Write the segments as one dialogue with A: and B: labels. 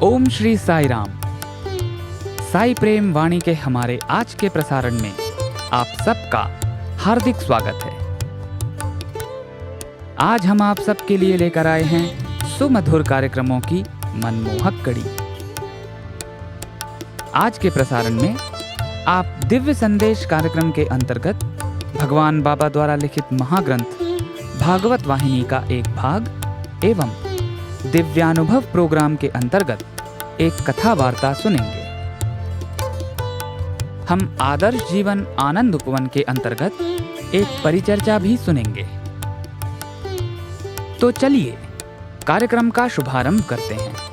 A: ओम श्री साई राम। साई प्रेम वाणी के हमारे आज के प्रसारण में आप सबका हार्दिक स्वागत है। आज हम आप सबके लिए लेकर आए हैं सुमधुर कार्यक्रमों की मनमोहक कड़ी। आज के प्रसारण में आप दिव्य संदेश कार्यक्रम के अंतर्गत भगवान बाबा द्वारा लिखित महाग्रंथ भागवत वाहिनी का एक भाग एवं दिव्यानुभव प्रोग्राम के अंतर्गत एक कथा वार्ता सुनेंगे। हम आदर्श जीवन आनंद उपवन के अंतर्गत एक परिचर्चा भी सुनेंगे। तो चलिए कार्यक्रम का शुभारंभ करते हैं।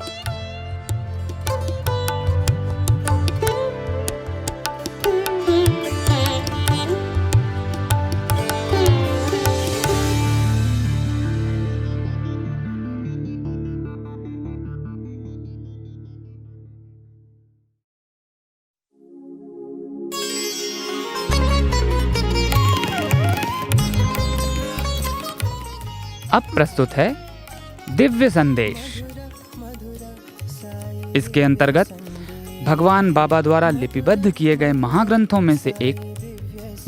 A: अब प्रस्तुत है दिव्य संदेश। इसके अंतर्गत भगवान बाबा द्वारा लिपिबद्ध किए गए महाग्रंथों में से एक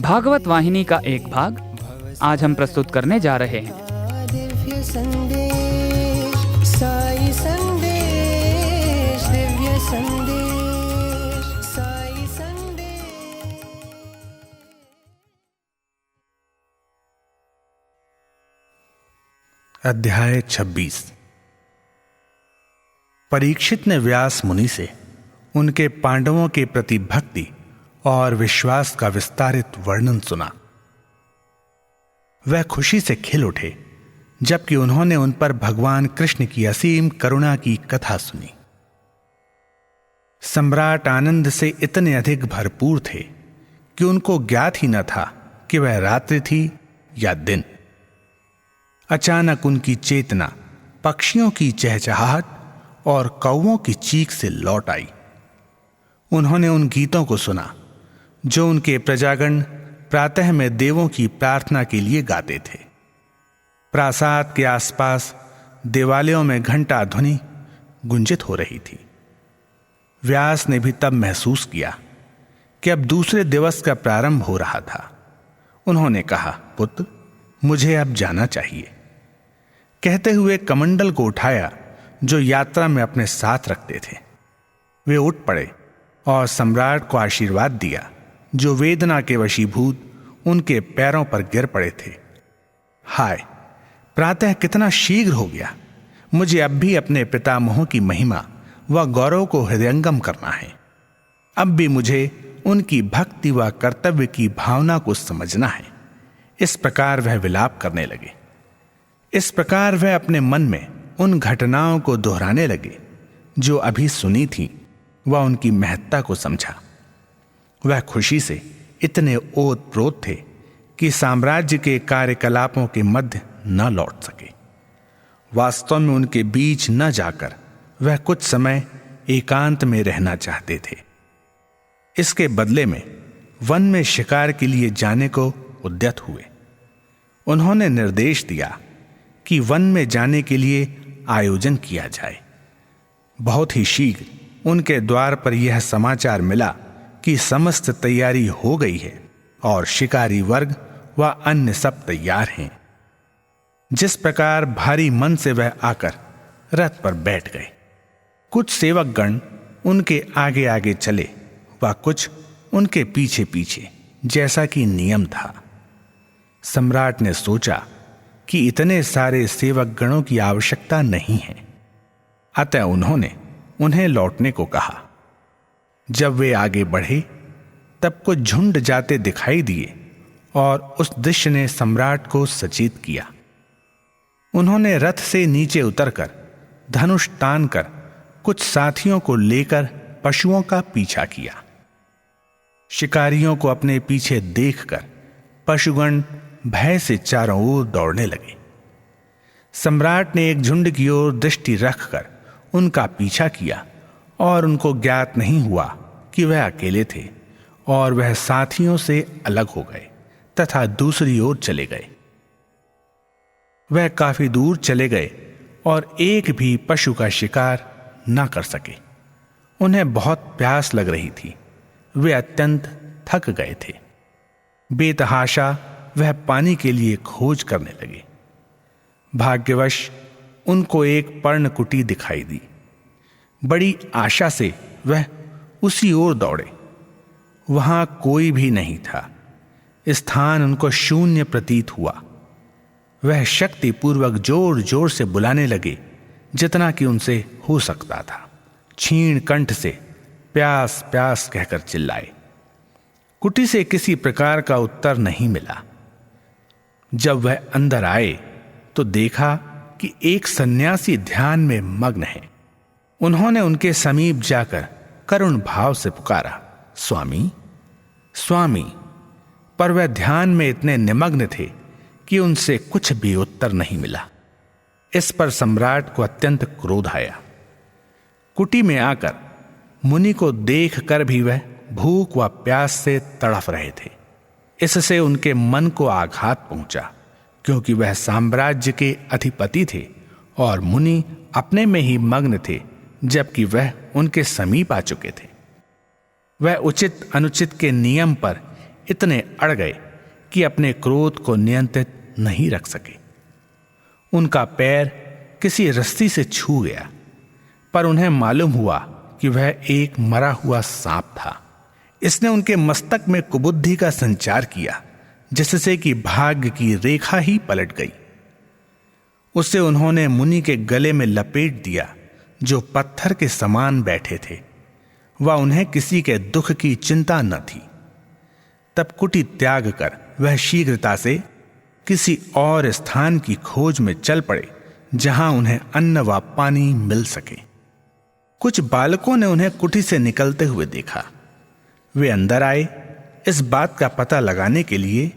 A: भागवत वाहिनी का एक भाग आज हम प्रस्तुत करने जा रहे हैं।
B: दिव्य संदेश, साई संदेश, दिव्य संदेश, साई संदेश।
C: अध्याय 26। परीक्षित ने व्यास मुनि से उनके पांडवों के प्रति भक्ति और विश्वास का विस्तारित वर्णन सुना। वह खुशी से खिल उठे जबकि उन्होंने उन पर भगवान कृष्ण की असीम करुणा की कथा सुनी। सम्राट आनंद से इतने अधिक भरपूर थे कि उनको ज्ञात ही न था कि वह रात्रि थी या दिन। अचानक उनकी चेतना पक्षियों की चहचहाहट और कौवों की चीख से लौट आई। उन्होंने उन गीतों को सुना जो उनके प्रजागण प्रातः में देवों की प्रार्थना के लिए गाते थे। प्रासाद के आसपास देवालयों में घंटा ध्वनि गुंजित हो रही थी। व्यास ने भी तब महसूस किया कि अब दूसरे दिवस का प्रारंभ हो रहा था। उन्होंने कहा, पुत्र, मुझे अब जाना चाहिए। कहते हुए कमंडल को उठाया जो यात्रा में अपने साथ रखते थे। वे उठ पड़े और सम्राट को आशीर्वाद दिया जो वेदना के वशीभूत उनके पैरों पर गिर पड़े थे। हाय, प्रातः कितना शीघ्र हो गया। मुझे अब भी अपने पितामहों की महिमा व गौरव को हृदयंगम करना है। अब भी मुझे उनकी भक्ति व कर्तव्य की भावना को समझना है। इस प्रकार वह विलाप करने लगे। इस प्रकार वह अपने मन में उन घटनाओं को दोहराने लगे जो अभी सुनी थी व उनकी महत्ता को समझा। वह खुशी से इतने ओत-प्रोत थे कि साम्राज्य के कार्यकलापों के मध्य न लौट सके। वास्तव में उनके बीच न जाकर वह कुछ समय एकांत में रहना चाहते थे। इसके बदले में वन में शिकार के लिए जाने को उद्यत हुए। उन्होंने निर्देश दिया कि वन में जाने के लिए आयोजन किया जाए। बहुत ही शीघ्र उनके द्वार पर यह समाचार मिला कि समस्त तैयारी हो गई है और शिकारी वर्ग व अन्य सब तैयार हैं। जिस प्रकार भारी मन से वह आकर रथ पर बैठ गए। कुछ सेवकगण उनके आगे आगे चले व कुछ उनके पीछे पीछे, जैसा कि नियम था। सम्राट ने सोचा कि इतने सारे सेवक गणों की आवश्यकता नहीं है, अतः उन्होंने उन्हें लौटने को कहा। जब वे आगे बढ़े तब कुछ झुंड जाते दिखाई दिए और उस दृश्य ने सम्राट को सचेत किया। उन्होंने रथ से नीचे उतरकर धनुष तानकर कुछ साथियों को लेकर पशुओं का पीछा किया। शिकारियों को अपने पीछे देखकर पशुगण भय से चारों ओर दौड़ने लगे। सम्राट ने एक झुंड की ओर दृष्टि रखकर उनका पीछा किया और उनको ज्ञात नहीं हुआ कि वह अकेले थे और वह साथियों से अलग हो गए तथा दूसरी ओर चले गए। वह काफी दूर चले गए और एक भी पशु का शिकार ना कर सके। उन्हें बहुत प्यास लग रही थी। वे अत्यंत थक गए थे। बेतहाशा वह पानी के लिए खोज करने लगे। भाग्यवश उनको एक पर्णकुटी दिखाई दी। बड़ी आशा से वह उसी ओर दौड़े। वहां कोई भी नहीं था। स्थान उनको शून्य प्रतीत हुआ। वह शक्तिपूर्वक जोर जोर से बुलाने लगे, जितना कि उनसे हो सकता था। क्षीण कंठ से प्यास प्यास कहकर चिल्लाए। कुटी से किसी प्रकार का उत्तर नहीं मिला। जब वह अंदर आए तो देखा कि एक सन्यासी ध्यान में मग्न है। उन्होंने उनके समीप जाकर करुण भाव से पुकारा, स्वामी स्वामी। पर वह ध्यान में इतने निमग्न थे कि उनसे कुछ भी उत्तर नहीं मिला। इस पर सम्राट को अत्यंत क्रोध आया। कुटी में आकर मुनि को देख कर भी वह भूख व प्यास से तड़फ रहे थे। इससे उनके मन को आघात पहुंचा, क्योंकि वह साम्राज्य के अधिपति थे और मुनि अपने में ही मग्न थे, जबकि वह उनके समीप आ चुके थे। वह उचित अनुचित के नियम पर इतने अड़ गए कि अपने क्रोध को नियंत्रित नहीं रख सके। उनका पैर किसी रस्सी से छू गया, पर उन्हें मालूम हुआ कि वह एक मरा हुआ सांप था। इसने उनके मस्तक में कुबुद्धि का संचार किया, जिससे कि भाग्य की रेखा ही पलट गई। उसे उन्होंने मुनि के गले में लपेट दिया, जो पत्थर के समान बैठे थे। वह उन्हें किसी के दुख की चिंता न थी। तब कुटी त्याग कर वह शीघ्रता से किसी और स्थान की खोज में चल पड़े, जहां उन्हें अन्न व पानी मिल सके। कुछ बालकों ने उन्हें कुटी से निकलते हुए देखा। वे अंदर आए इस बात का पता लगाने के लिए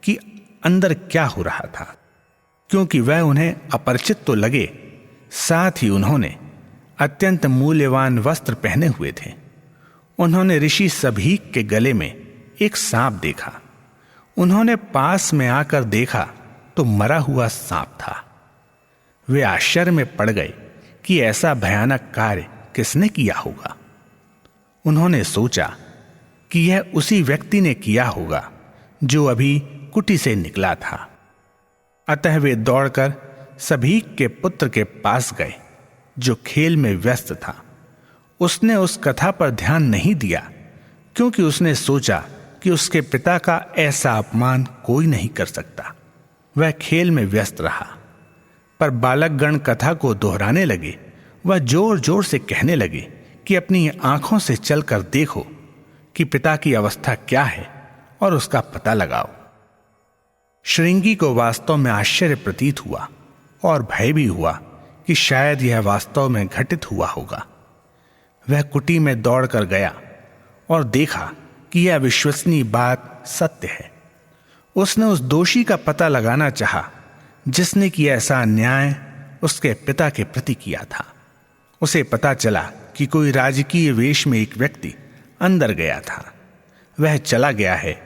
C: कि अंदर क्या हो रहा था, क्योंकि वह उन्हें अपरिचित तो लगे, साथ ही उन्होंने अत्यंत मूल्यवान वस्त्र पहने हुए थे। उन्होंने ऋषि सभीक के गले में एक सांप देखा। उन्होंने पास में आकर देखा तो मरा हुआ सांप था। वे आश्चर्य में पड़ गए कि ऐसा भयानक कार्य किसने किया होगा। उन्होंने सोचा कि यह उसी व्यक्ति ने किया होगा जो अभी कुटी से निकला था। अतः वे दौड़कर सभीक के पुत्र के पास गए, जो खेल में व्यस्त था। उसने उस कथा पर ध्यान नहीं दिया, क्योंकि उसने सोचा कि उसके पिता का ऐसा अपमान कोई नहीं कर सकता। वह खेल में व्यस्त रहा। पर बालकगण कथा को दोहराने लगे। वह जोर जोर से कहने लगे कि अपनी आंखों से चलकर देखो कि पिता की अवस्था क्या है और उसका पता लगाओ। श्रृंगी को वास्तव में आश्चर्य प्रतीत हुआ और भय भी हुआ कि शायद यह वास्तव में घटित हुआ होगा। वह कुटी में दौड़कर गया और देखा कि यह विश्वसनीय बात सत्य है। उसने उस दोषी का पता लगाना चाहा, जिसने कि ऐसा अन्याय उसके पिता के प्रति किया था। उसे पता चला कि कोई राजकीय वेश में एक व्यक्ति अंदर गया था। वह चला गया है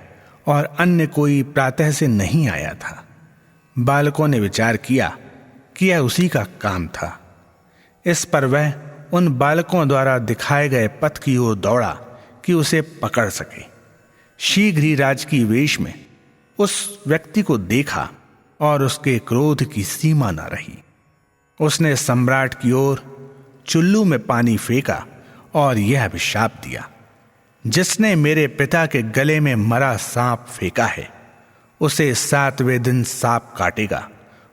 C: और अन्य कोई प्रातः से नहीं आया था। बालकों ने विचार किया कि यह उसी का काम था। इस पर वह उन बालकों द्वारा दिखाए गए पथ की ओर दौड़ा कि उसे पकड़ सके। शीघ्र ही राजकीय वेश में उस व्यक्ति को देखा और उसके क्रोध की सीमा न रही। उसने सम्राट की ओर चुल्लू में पानी फेंका और यह अभिशाप दिया, जिसने मेरे पिता के गले में मरा सांप फेंका है, उसे 7वें दिन सांप काटेगा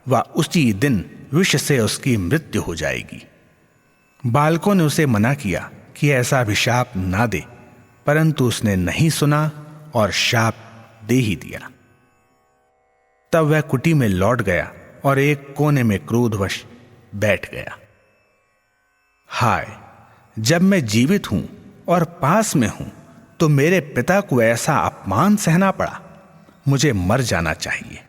C: व उसी दिन विष से उसकी मृत्यु हो जाएगी। बालकों ने उसे मना किया कि ऐसा अभिशाप ना दे, परंतु उसने नहीं सुना और शाप दे ही दिया। तब वह कुटी में लौट गया और एक कोने में क्रोधवश बैठ गया। हाय, जब मैं जीवित हूं और पास में हूं तो मेरे पिता को ऐसा अपमान सहना पड़ा। मुझे मर जाना चाहिए।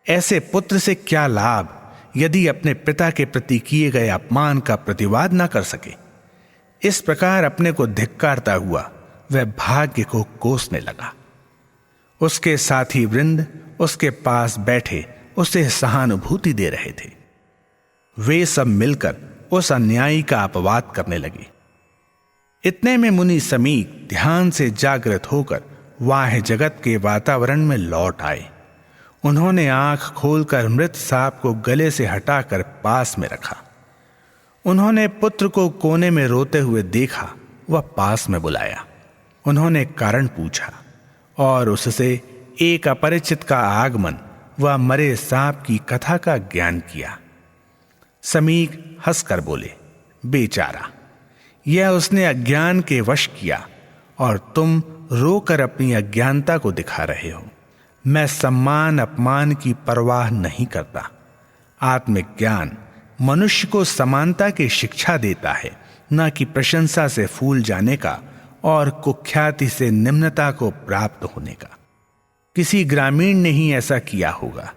C: ऐसे पुत्र से क्या लाभ यदि अपने पिता के प्रति किए गए अपमान का प्रतिवाद ना कर सके। इस प्रकार अपने को धिक्कारता हुआ वह भाग्य को कोसने लगा। उसके साथी वृंद उसके पास बैठे उसे सहानुभूति दे रहे थे। वे सब मिलकर उस अन्यायी का अपवाद करने लगे। इतने में मुनि समीक ध्यान से जागृत होकर वाह्य जगत के वातावरण में लौट आए। उन्होंने आंख खोलकर मृत सांप को गले से हटाकर पास में रखा। उन्होंने पुत्र को कोने में रोते हुए देखा, वह पास में बुलाया। उन्होंने कारण पूछा और उससे एक अपरिचित का आगमन व मरे सांप की कथा का ज्ञान किया। समीक हंसकर बोले, बेचारा, यह उसने अज्ञान के वश किया और तुम रोकर अपनी अज्ञानता को दिखा रहे हो। मैं सम्मान अपमान की परवाह नहीं करता। आत्मिक ज्ञान मनुष्य को समानता की शिक्षा देता है, न कि प्रशंसा से फूल जाने का और कुख्याति से निम्नता को प्राप्त होने का। किसी ग्रामीण ने ही ऐसा किया होगा।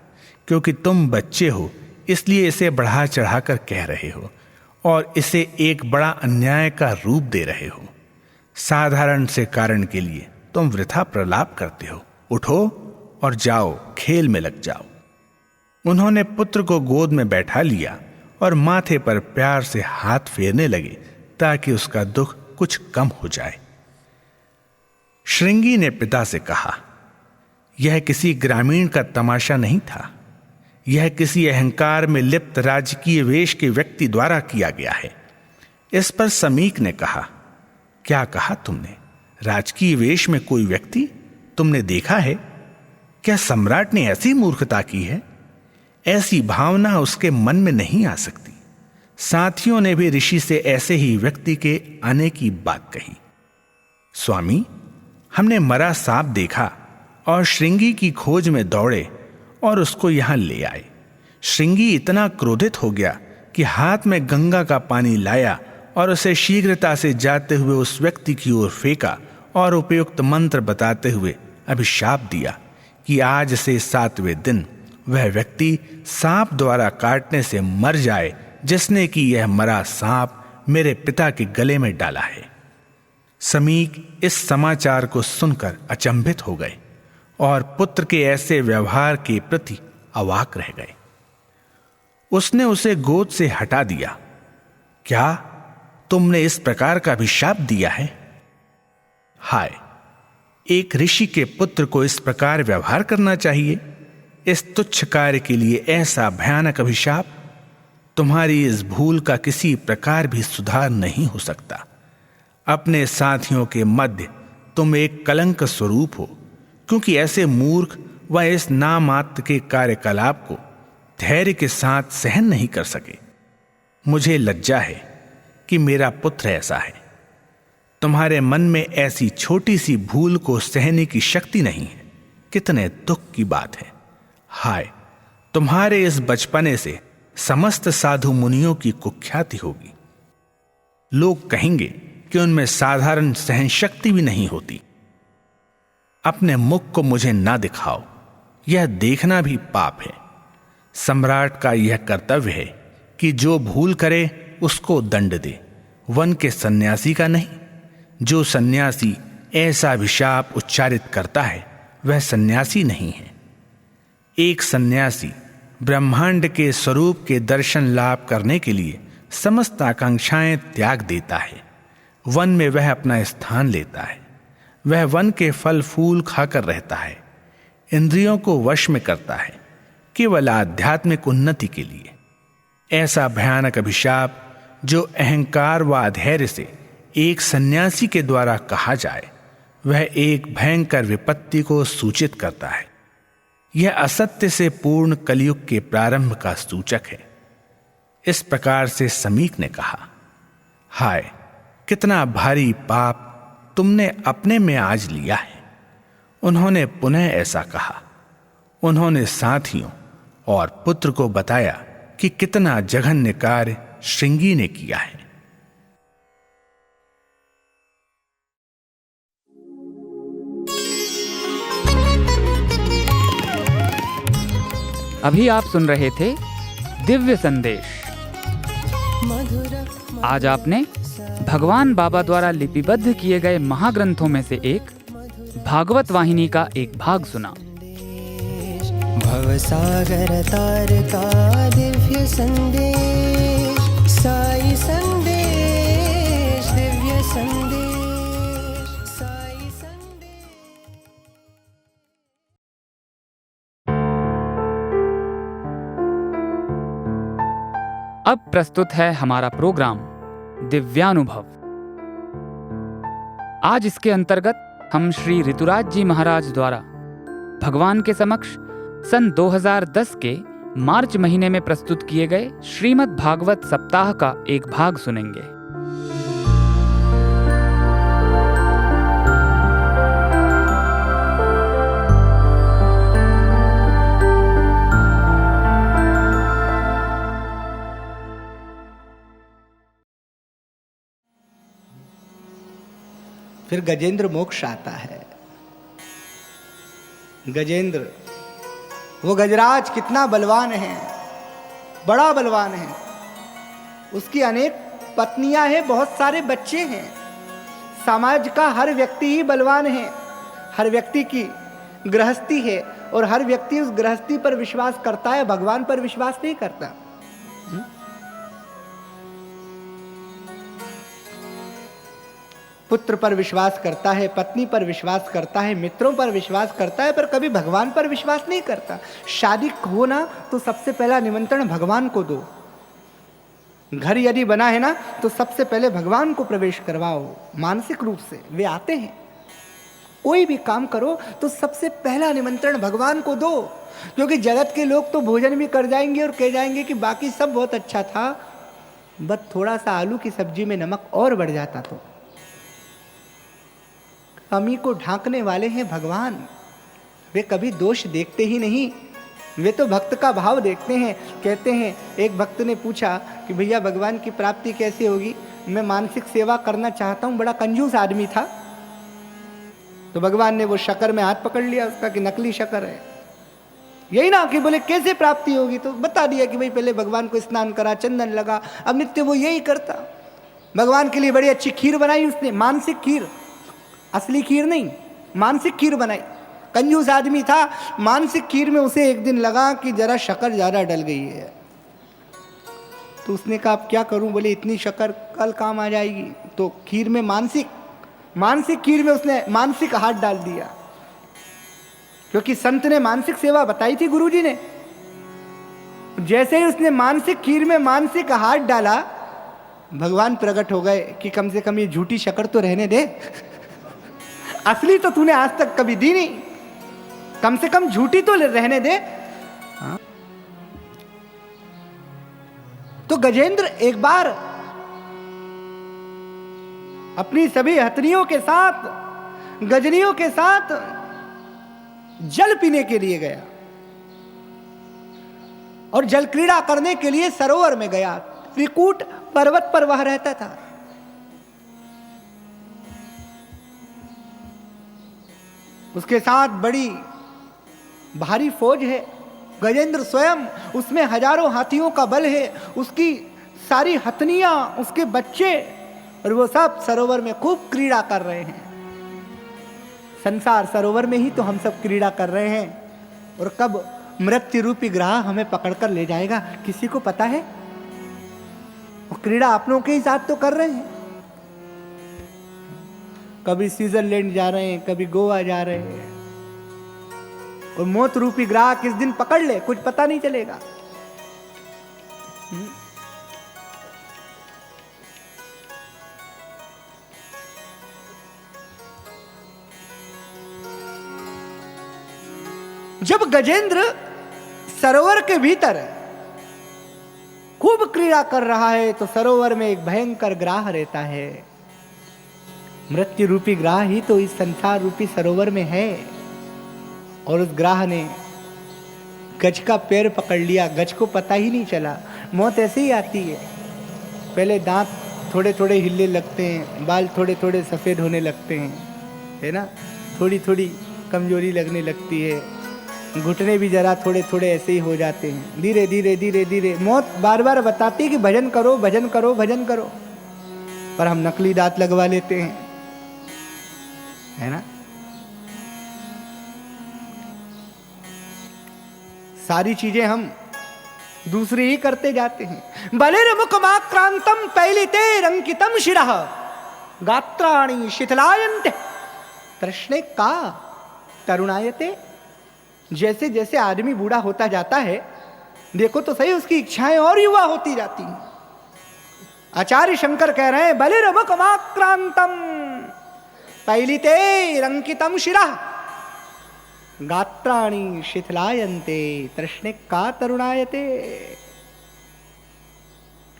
C: क्योंकि तुम बच्चे हो इसलिए इसे बढ़ा चढ़ाकर कह रहे हो और इसे एक बड़ा अन्याय का रूप दे रहे हो। साधारण से कारण के लिए तुम वृथा प्रलाप करते हो। उठो और जाओ, खेल में लग जाओ। उन्होंने पुत्र को गोद में बैठा लिया और माथे पर प्यार से हाथ फेरने लगे ताकि उसका दुख कुछ कम हो जाए। श्रृंगी ने पिता से कहा, यह किसी ग्रामीण का तमाशा नहीं था, यह किसी अहंकार में लिप्त राजकीय वेश के व्यक्ति द्वारा किया गया है। इस पर समीक ने कहा, क्या कहा तुमने? राजकीय वेश में कोई व्यक्ति तुमने देखा है? क्या सम्राट ने ऐसी मूर्खता की है? ऐसी भावना उसके मन में नहीं आ सकती। साथियों ने भी ऋषि से ऐसे ही व्यक्ति के आने की बात कही। स्वामी, हमने मरा सांप देखा और श्रृंगी की खोज में दौड़े और उसको यहां ले आए। श्रृंगी इतना क्रोधित हो गया कि हाथ में गंगा का पानी लाया और उसे शीघ्रता से जाते हुए उस व्यक्ति की ओर फेंका और उपयुक्त मंत्र बताते हुए अभिशाप दिया कि आज से 7वें दिन वह व्यक्ति सांप द्वारा काटने से मर जाए जिसने कि यह मरा सांप मेरे पिता के गले में डाला है। समीक इस समाचार को सुनकर अचंभित हो गए और पुत्र के ऐसे व्यवहार के प्रति अवाक रह गए। उसने उसे गोद से हटा दिया। क्या तुमने इस प्रकार का अभिशाप दिया है? हाय, एक ऋषि के पुत्र को इस प्रकार व्यवहार करना चाहिए? इस तुच्छ कार्य के लिए ऐसा भयानक अभिशाप? तुम्हारी इस भूल का किसी प्रकार भी सुधार नहीं हो सकता। अपने साथियों के मध्य तुम एक कलंक स्वरूप हो, क्योंकि ऐसे मूर्ख व इस नामात्र के कार्यकलाप को धैर्य के साथ सहन नहीं कर सके। मुझे लज्जा है कि मेरा पुत्र ऐसा है। तुम्हारे मन में ऐसी छोटी सी भूल को सहने की शक्ति नहीं है। कितने दुख की बात है। हाय, तुम्हारे इस बचपने से समस्त साधु मुनियों की कुख्याति होगी। लोग कहेंगे कि उनमें साधारण सहन शक्ति भी नहीं होती। अपने मुख को मुझे ना दिखाओ, यह देखना भी पाप है। सम्राट का यह कर्तव्य है कि जो भूल करे उसको दंड दे, वन के सन्यासी का नहीं। जो सन्यासी ऐसा अभिशाप उच्चारित करता है वह सन्यासी नहीं है। एक सन्यासी ब्रह्मांड के स्वरूप के दर्शन लाभ करने के लिए समस्त आकांक्षाएं त्याग देता है। वन में वह अपना स्थान लेता है। वह वन के फल फूल खाकर रहता है। इंद्रियों को वश में करता है केवल आध्यात्मिक उन्नति के लिए। ऐसा भयानक अभिशाप जो अहंकार व अधैर्य से एक सन्यासी के द्वारा कहा जाए, वह एक भयंकर विपत्ति को सूचित करता है। यह असत्य से पूर्ण कलयुग के प्रारंभ का सूचक है। इस प्रकार से समीक ने कहा, हाय, कितना भारी पाप तुमने अपने में आज लिया है। उन्होंने पुनः ऐसा कहा। उन्होंने साथियों और पुत्र को बताया कि कितना जघन्य कार्य श्रृंगी ने किया है।
A: अभी आप सुन रहे थे दिव्य संदेश। आज आपने भगवान बाबा द्वारा लिपिबद्ध किए गए महाग्रंथों में से एक भागवत वाहिनी का एक भाग सुना।
B: भवसागर तार का दिव्य संदेश। साई संदेश दिव्य संदेश साई संदेश।
A: अब प्रस्तुत है हमारा प्रोग्राम दिव्यानुभव। आज इसके अंतर्गत हम श्री ऋतुराज जी महाराज द्वारा भगवान के समक्ष सन 2010 के मार्च महीने में प्रस्तुत किए गए श्रीमद् भागवत सप्ताह का एक भाग सुनेंगे।
D: फिर गजेंद्र मोक्ष आता है। गजेंद्र, वो गजराज कितना बलवान है, बड़ा बलवान है। उसकी अनेक पत्नियां हैं, बहुत सारे बच्चे हैं। समाज का हर व्यक्ति ही बलवान है। हर व्यक्ति की गृहस्थी है और हर व्यक्ति उस गृहस्थी पर विश्वास करता है, भगवान पर विश्वास नहीं करता। पुत्र पर विश्वास करता है, पत्नी पर विश्वास करता है, मित्रों पर विश्वास करता है, पर कभी भगवान पर विश्वास नहीं करता। शादी हो ना तो सबसे पहला निमंत्रण भगवान को दो। घर यदि बना है ना तो सबसे पहले भगवान को प्रवेश करवाओ, मानसिक रूप से वे आते हैं। कोई भी काम करो तो सबसे पहला निमंत्रण भगवान को दो, क्योंकि जगत के लोग तो भोजन भी कर जाएंगे और कह जाएंगे कि बाकी सब बहुत अच्छा था, बस थोड़ा सा आलू की सब्जी में नमक और बढ़ जाता तो। कमी को ढांकने वाले हैं भगवान। वे कभी दोष देखते ही नहीं, वे तो भक्त का भाव देखते हैं। कहते हैं, एक भक्त ने पूछा कि भैया भगवान की प्राप्ति कैसे होगी, मैं मानसिक सेवा करना चाहता हूँ, बड़ा कंजूस आदमी था। तो भगवान ने वो शक्कर में हाथ पकड़ लिया उसका कि नकली शक्कर है, यही ना। कि बोले कैसे प्राप्ति होगी, तो बता दिया कि भाई पहले भगवान को स्नान करा, चंदन लगा, अब नित्य वो यही करता। भगवान के लिए बड़ी अच्छी खीर बनाई उसने, मानसिक खीर, असली खीर नहीं, मानसिक खीर बनाई। कंजूस आदमी था, मानसिक खीर में उसे एक दिन लगा कि जरा शक्कर ज़्यादा डल गई है। तो उसने कहा अब क्या करूं, बोले इतनी शक्कर कल काम आ जाएगी। तो खीर में मानसिक खीर में उसने मानसिक हाथ डाल दिया, क्योंकि संत ने मानसिक सेवा बताई थी गुरुजी ने। जैसे ही उसने मानसिक खीर में मानसिक हाथ डाला, भगवान प्रकट हो गए कि कम से कम ये झूठी शक्कर तो रहने दे, असली तो तूने आज तक कभी दी नहीं, कम से कम झूठी तो रहने दे। हाँ? तो गजेंद्र एक बार अपनी सभी हथनियों के साथ, गजनियों के साथ जल पीने के लिए गया और जल क्रीड़ा करने के लिए सरोवर में गया। त्रिकूट पर्वत पर वह रहता था। उसके साथ बड़ी भारी फौज है, गजेंद्र स्वयं, उसमें हजारों हाथियों का बल है, उसकी सारी हथनियां, उसके बच्चे, और वो सब सरोवर में खूब क्रीड़ा कर रहे हैं। संसार सरोवर में ही तो हम सब क्रीड़ा कर रहे हैं, और कब मृत्यु रूपी ग्रह हमें पकड़कर ले जाएगा किसी को पता है। वो क्रीड़ा अपनों के ही साथ तो कर रहे हैं। कभी स्विट्जरलैंड जा रहे हैं, कभी गोवा जा रहे हैं, और मौत रूपी ग्रह किस दिन पकड़ ले कुछ पता नहीं चलेगा। जब गजेंद्र सरोवर के भीतर खूब क्रीड़ा कर रहा है तो सरोवर में एक भयंकर ग्राह रहता है। मृत्यु रूपी ग्राह ही तो इस संसार रूपी सरोवर में है। और उस ग्राह ने गज का पैर पकड़ लिया, गज को पता ही नहीं चला। मौत ऐसे ही आती है, पहले दांत थोड़े थोड़े हिलने लगते हैं, बाल थोड़े थोड़े सफ़ेद होने लगते हैं, है ना, थोड़ी थोड़ी कमजोरी लगने लगती है, घुटने भी जरा थोड़े थोड़े ऐसे ही हो जाते हैं। धीरे धीरे धीरे धीरे मौत बार बार बताती है कि भजन करो भजन करो भजन करो, पर हम नकली दांत लगवा लेते हैं, है ना। सारी चीजें हम दूसरी ही करते जाते हैं। बलिर्मुखमाक्रांतम पैलितेरंकितम शिरः गात्राणि शिथिलायन्ते तृष्णे का तरुणायते। जैसे जैसे आदमी बूढ़ा होता जाता है, देखो तो सही, उसकी इच्छाएं और युवा होती जाती हैं। आचार्य शंकर कह रहे हैं बलिर्मुखमाक्रांतम पैलितेरंकितम शिरः गात्राणि शिथिलायन्ते तृष्णे का तरुणायते।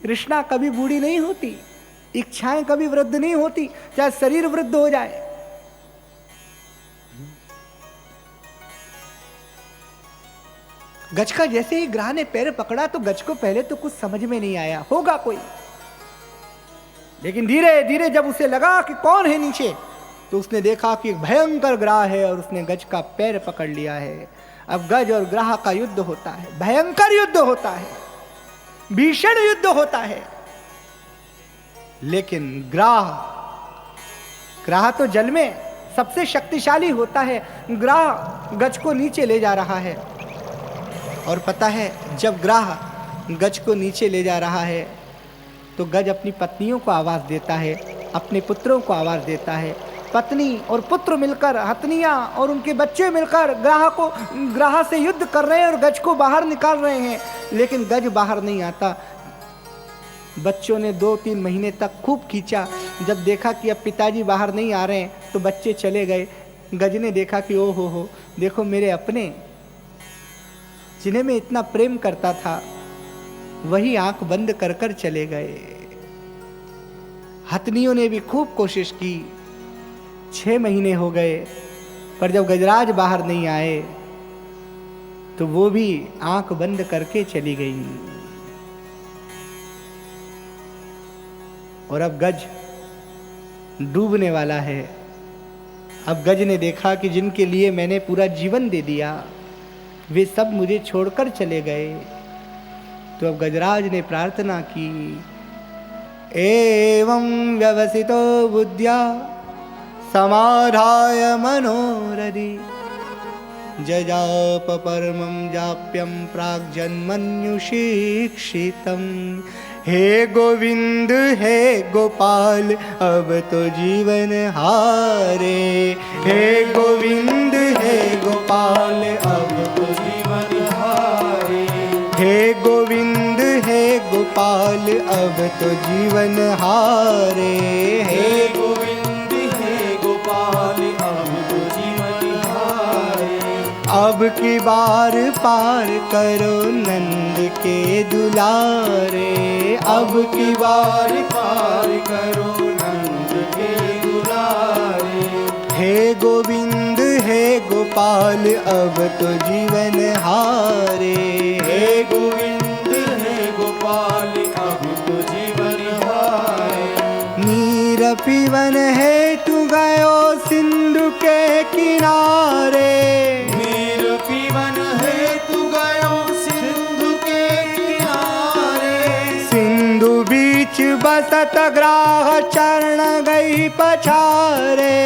D: तृष्णा कभी बूढ़ी नहीं होती, इच्छाएं कभी वृद्ध नहीं होती, चाहे शरीर वृद्ध हो जाए। गज का जैसे ही ग्राह ने पैर पकड़ा तो गज को पहले तो कुछ समझ में नहीं आया होगा कोई, लेकिन धीरे धीरे जब उसे लगा कि कौन है नीचे, तो उसने देखा कि एक भयंकर ग्राह है और उसने गज का पैर पकड़ लिया है। अब गज और ग्राह का युद्ध होता है, भयंकर युद्ध होता है, भीषण युद्ध होता है। लेकिन ग्राह तो जल में सबसे शक्तिशाली होता है। ग्राह गज को नीचे ले जा रहा है, और पता है जब ग्राह गज को नीचे ले जा रहा है तो गज अपनी पत्नियों को आवाज देता है, अपने पुत्रों को आवाज देता है। पत्नी और पुत्र मिलकर, हथनियां और उनके बच्चे मिलकर ग्राह से युद्ध कर रहे हैं और गज को बाहर निकाल रहे हैं, लेकिन गज बाहर नहीं आता। बच्चों ने 2-3 महीने तक खूब खींचा। जब देखा कि अब पिताजी बाहर नहीं आ रहे हैं तो बच्चे चले गए। गज ने देखा कि ओ हो देखो मेरे अपने, जिन्हें मैं इतना प्रेम करता था, वही आंख बंद कर कर चले गए। हथनियों ने भी खूब कोशिश की, 6 महीने हो गए, पर जब गजराज बाहर नहीं आए तो वो भी आंख बंद करके चली गई। और अब गज डूबने वाला है। अब गज ने देखा कि जिनके लिए मैंने पूरा जीवन दे दिया वे सब मुझे छोड़कर चले गए। तो अब गजराज ने प्रार्थना की, एवं व्यवसितो बुद्ध्या समाधाय मनोरधि जजाप परमं जाप्यं प्राग्जन्मन्युशिक्षितं। हे गोविंद हे गोपाल अब तो जीवन हारे। हे गोविंद हे गोपाल अब तो जीवन हारे। हे गोविंद हे गोपाल अब तो जीवन हारे। हे गोविंद हे गोपाल अब तो जीवन हारे। अब की बार पार करो नंद के दुलारे। अब की बार पार करो नंद के दुलारे। हे गोविंद हे गोपाल अब तो जीवन हारे। हे गोविंद हे गोपाल अब तो जीवन हारे। नीर पीवन है तू गयो सिंधु के किनारे। नीर पीवन है तू गयो सिंधु के किनारे। सिंधु बीच बसत ग्राह चरण गई पछारे।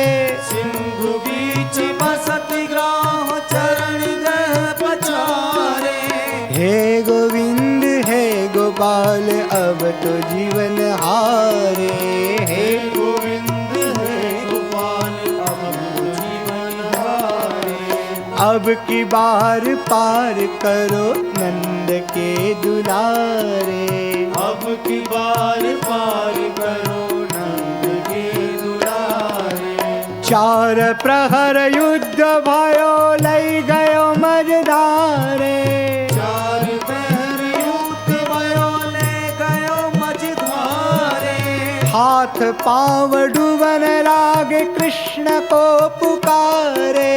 D: सिंधु बीच बसत ग्राह चरण गए पछारे। हे गोविंद हे गोपाल अब तो जीवन हारे। हे गोविंद हे गोपाल अब तो जीवन हारे। अब की बार पार करो नंद के दुलारे। अब की बार पार करो नंद के दुलारे। 4 प्रहर युद्ध भयो लई गयो मझधारे। 4 प्रहर युद्ध भयो ले गयो मझधारे। हाथ पांव डूबन लागे कृष्ण को पुकारे।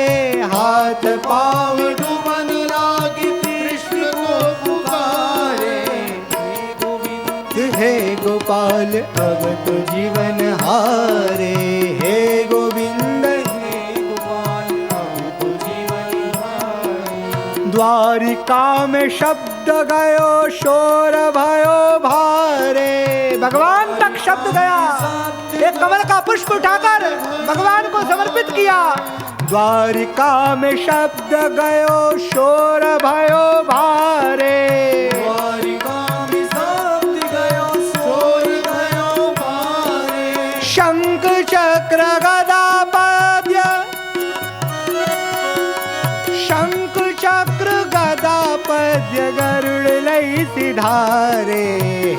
D: हाथ पांव डूबन लागे कृष्ण को पुकारे। हे गोपाल अब तो जीवन हारे। हे गोविंद हे गोपाल अब तो जीवन हारे। द्वारिका में शब्द गयो शोर भयो भारे। भगवान तक शब्द गया, एक कमल का पुष्प उठाकर भगवान को समर्पित किया। द्वारिका में शब्द गयो शोर भयो भारे। सिधारे।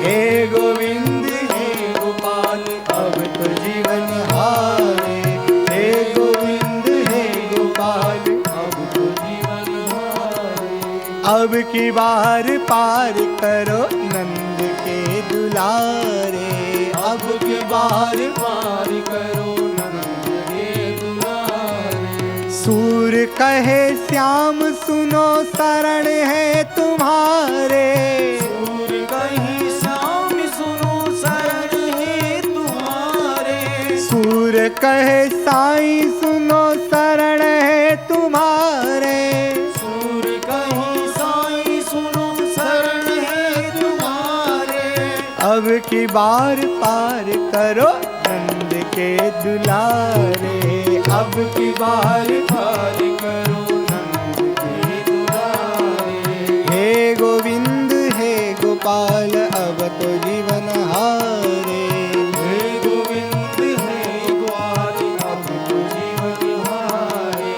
D: हे गोविंद हे गोपाल अब तो जीवन हारे। हे गोविंद हे गोपाल अब तो जीवन हारे। अब की बार पार करो नंद के दुलारे। अब की बार पार करो नंद के दुलारे। सूर कहे श्याम सुनो शरण है तुम्हारे। सूर कहे श्याम सुनो शरण है तुम्हारे। सूर कहे साईं सुनो शरण है तुम्हारे। सूर कहे साईं सुनो शरण है तुम्हारे। अब की बार पार करो नंद के दुलारे। अब की बार पार करो नंद के दुलारे। हे गोविंद हे गोपाल अब तो जीवन हारे। हे गोविंद हे गोपाल अब तो जीवन हारे।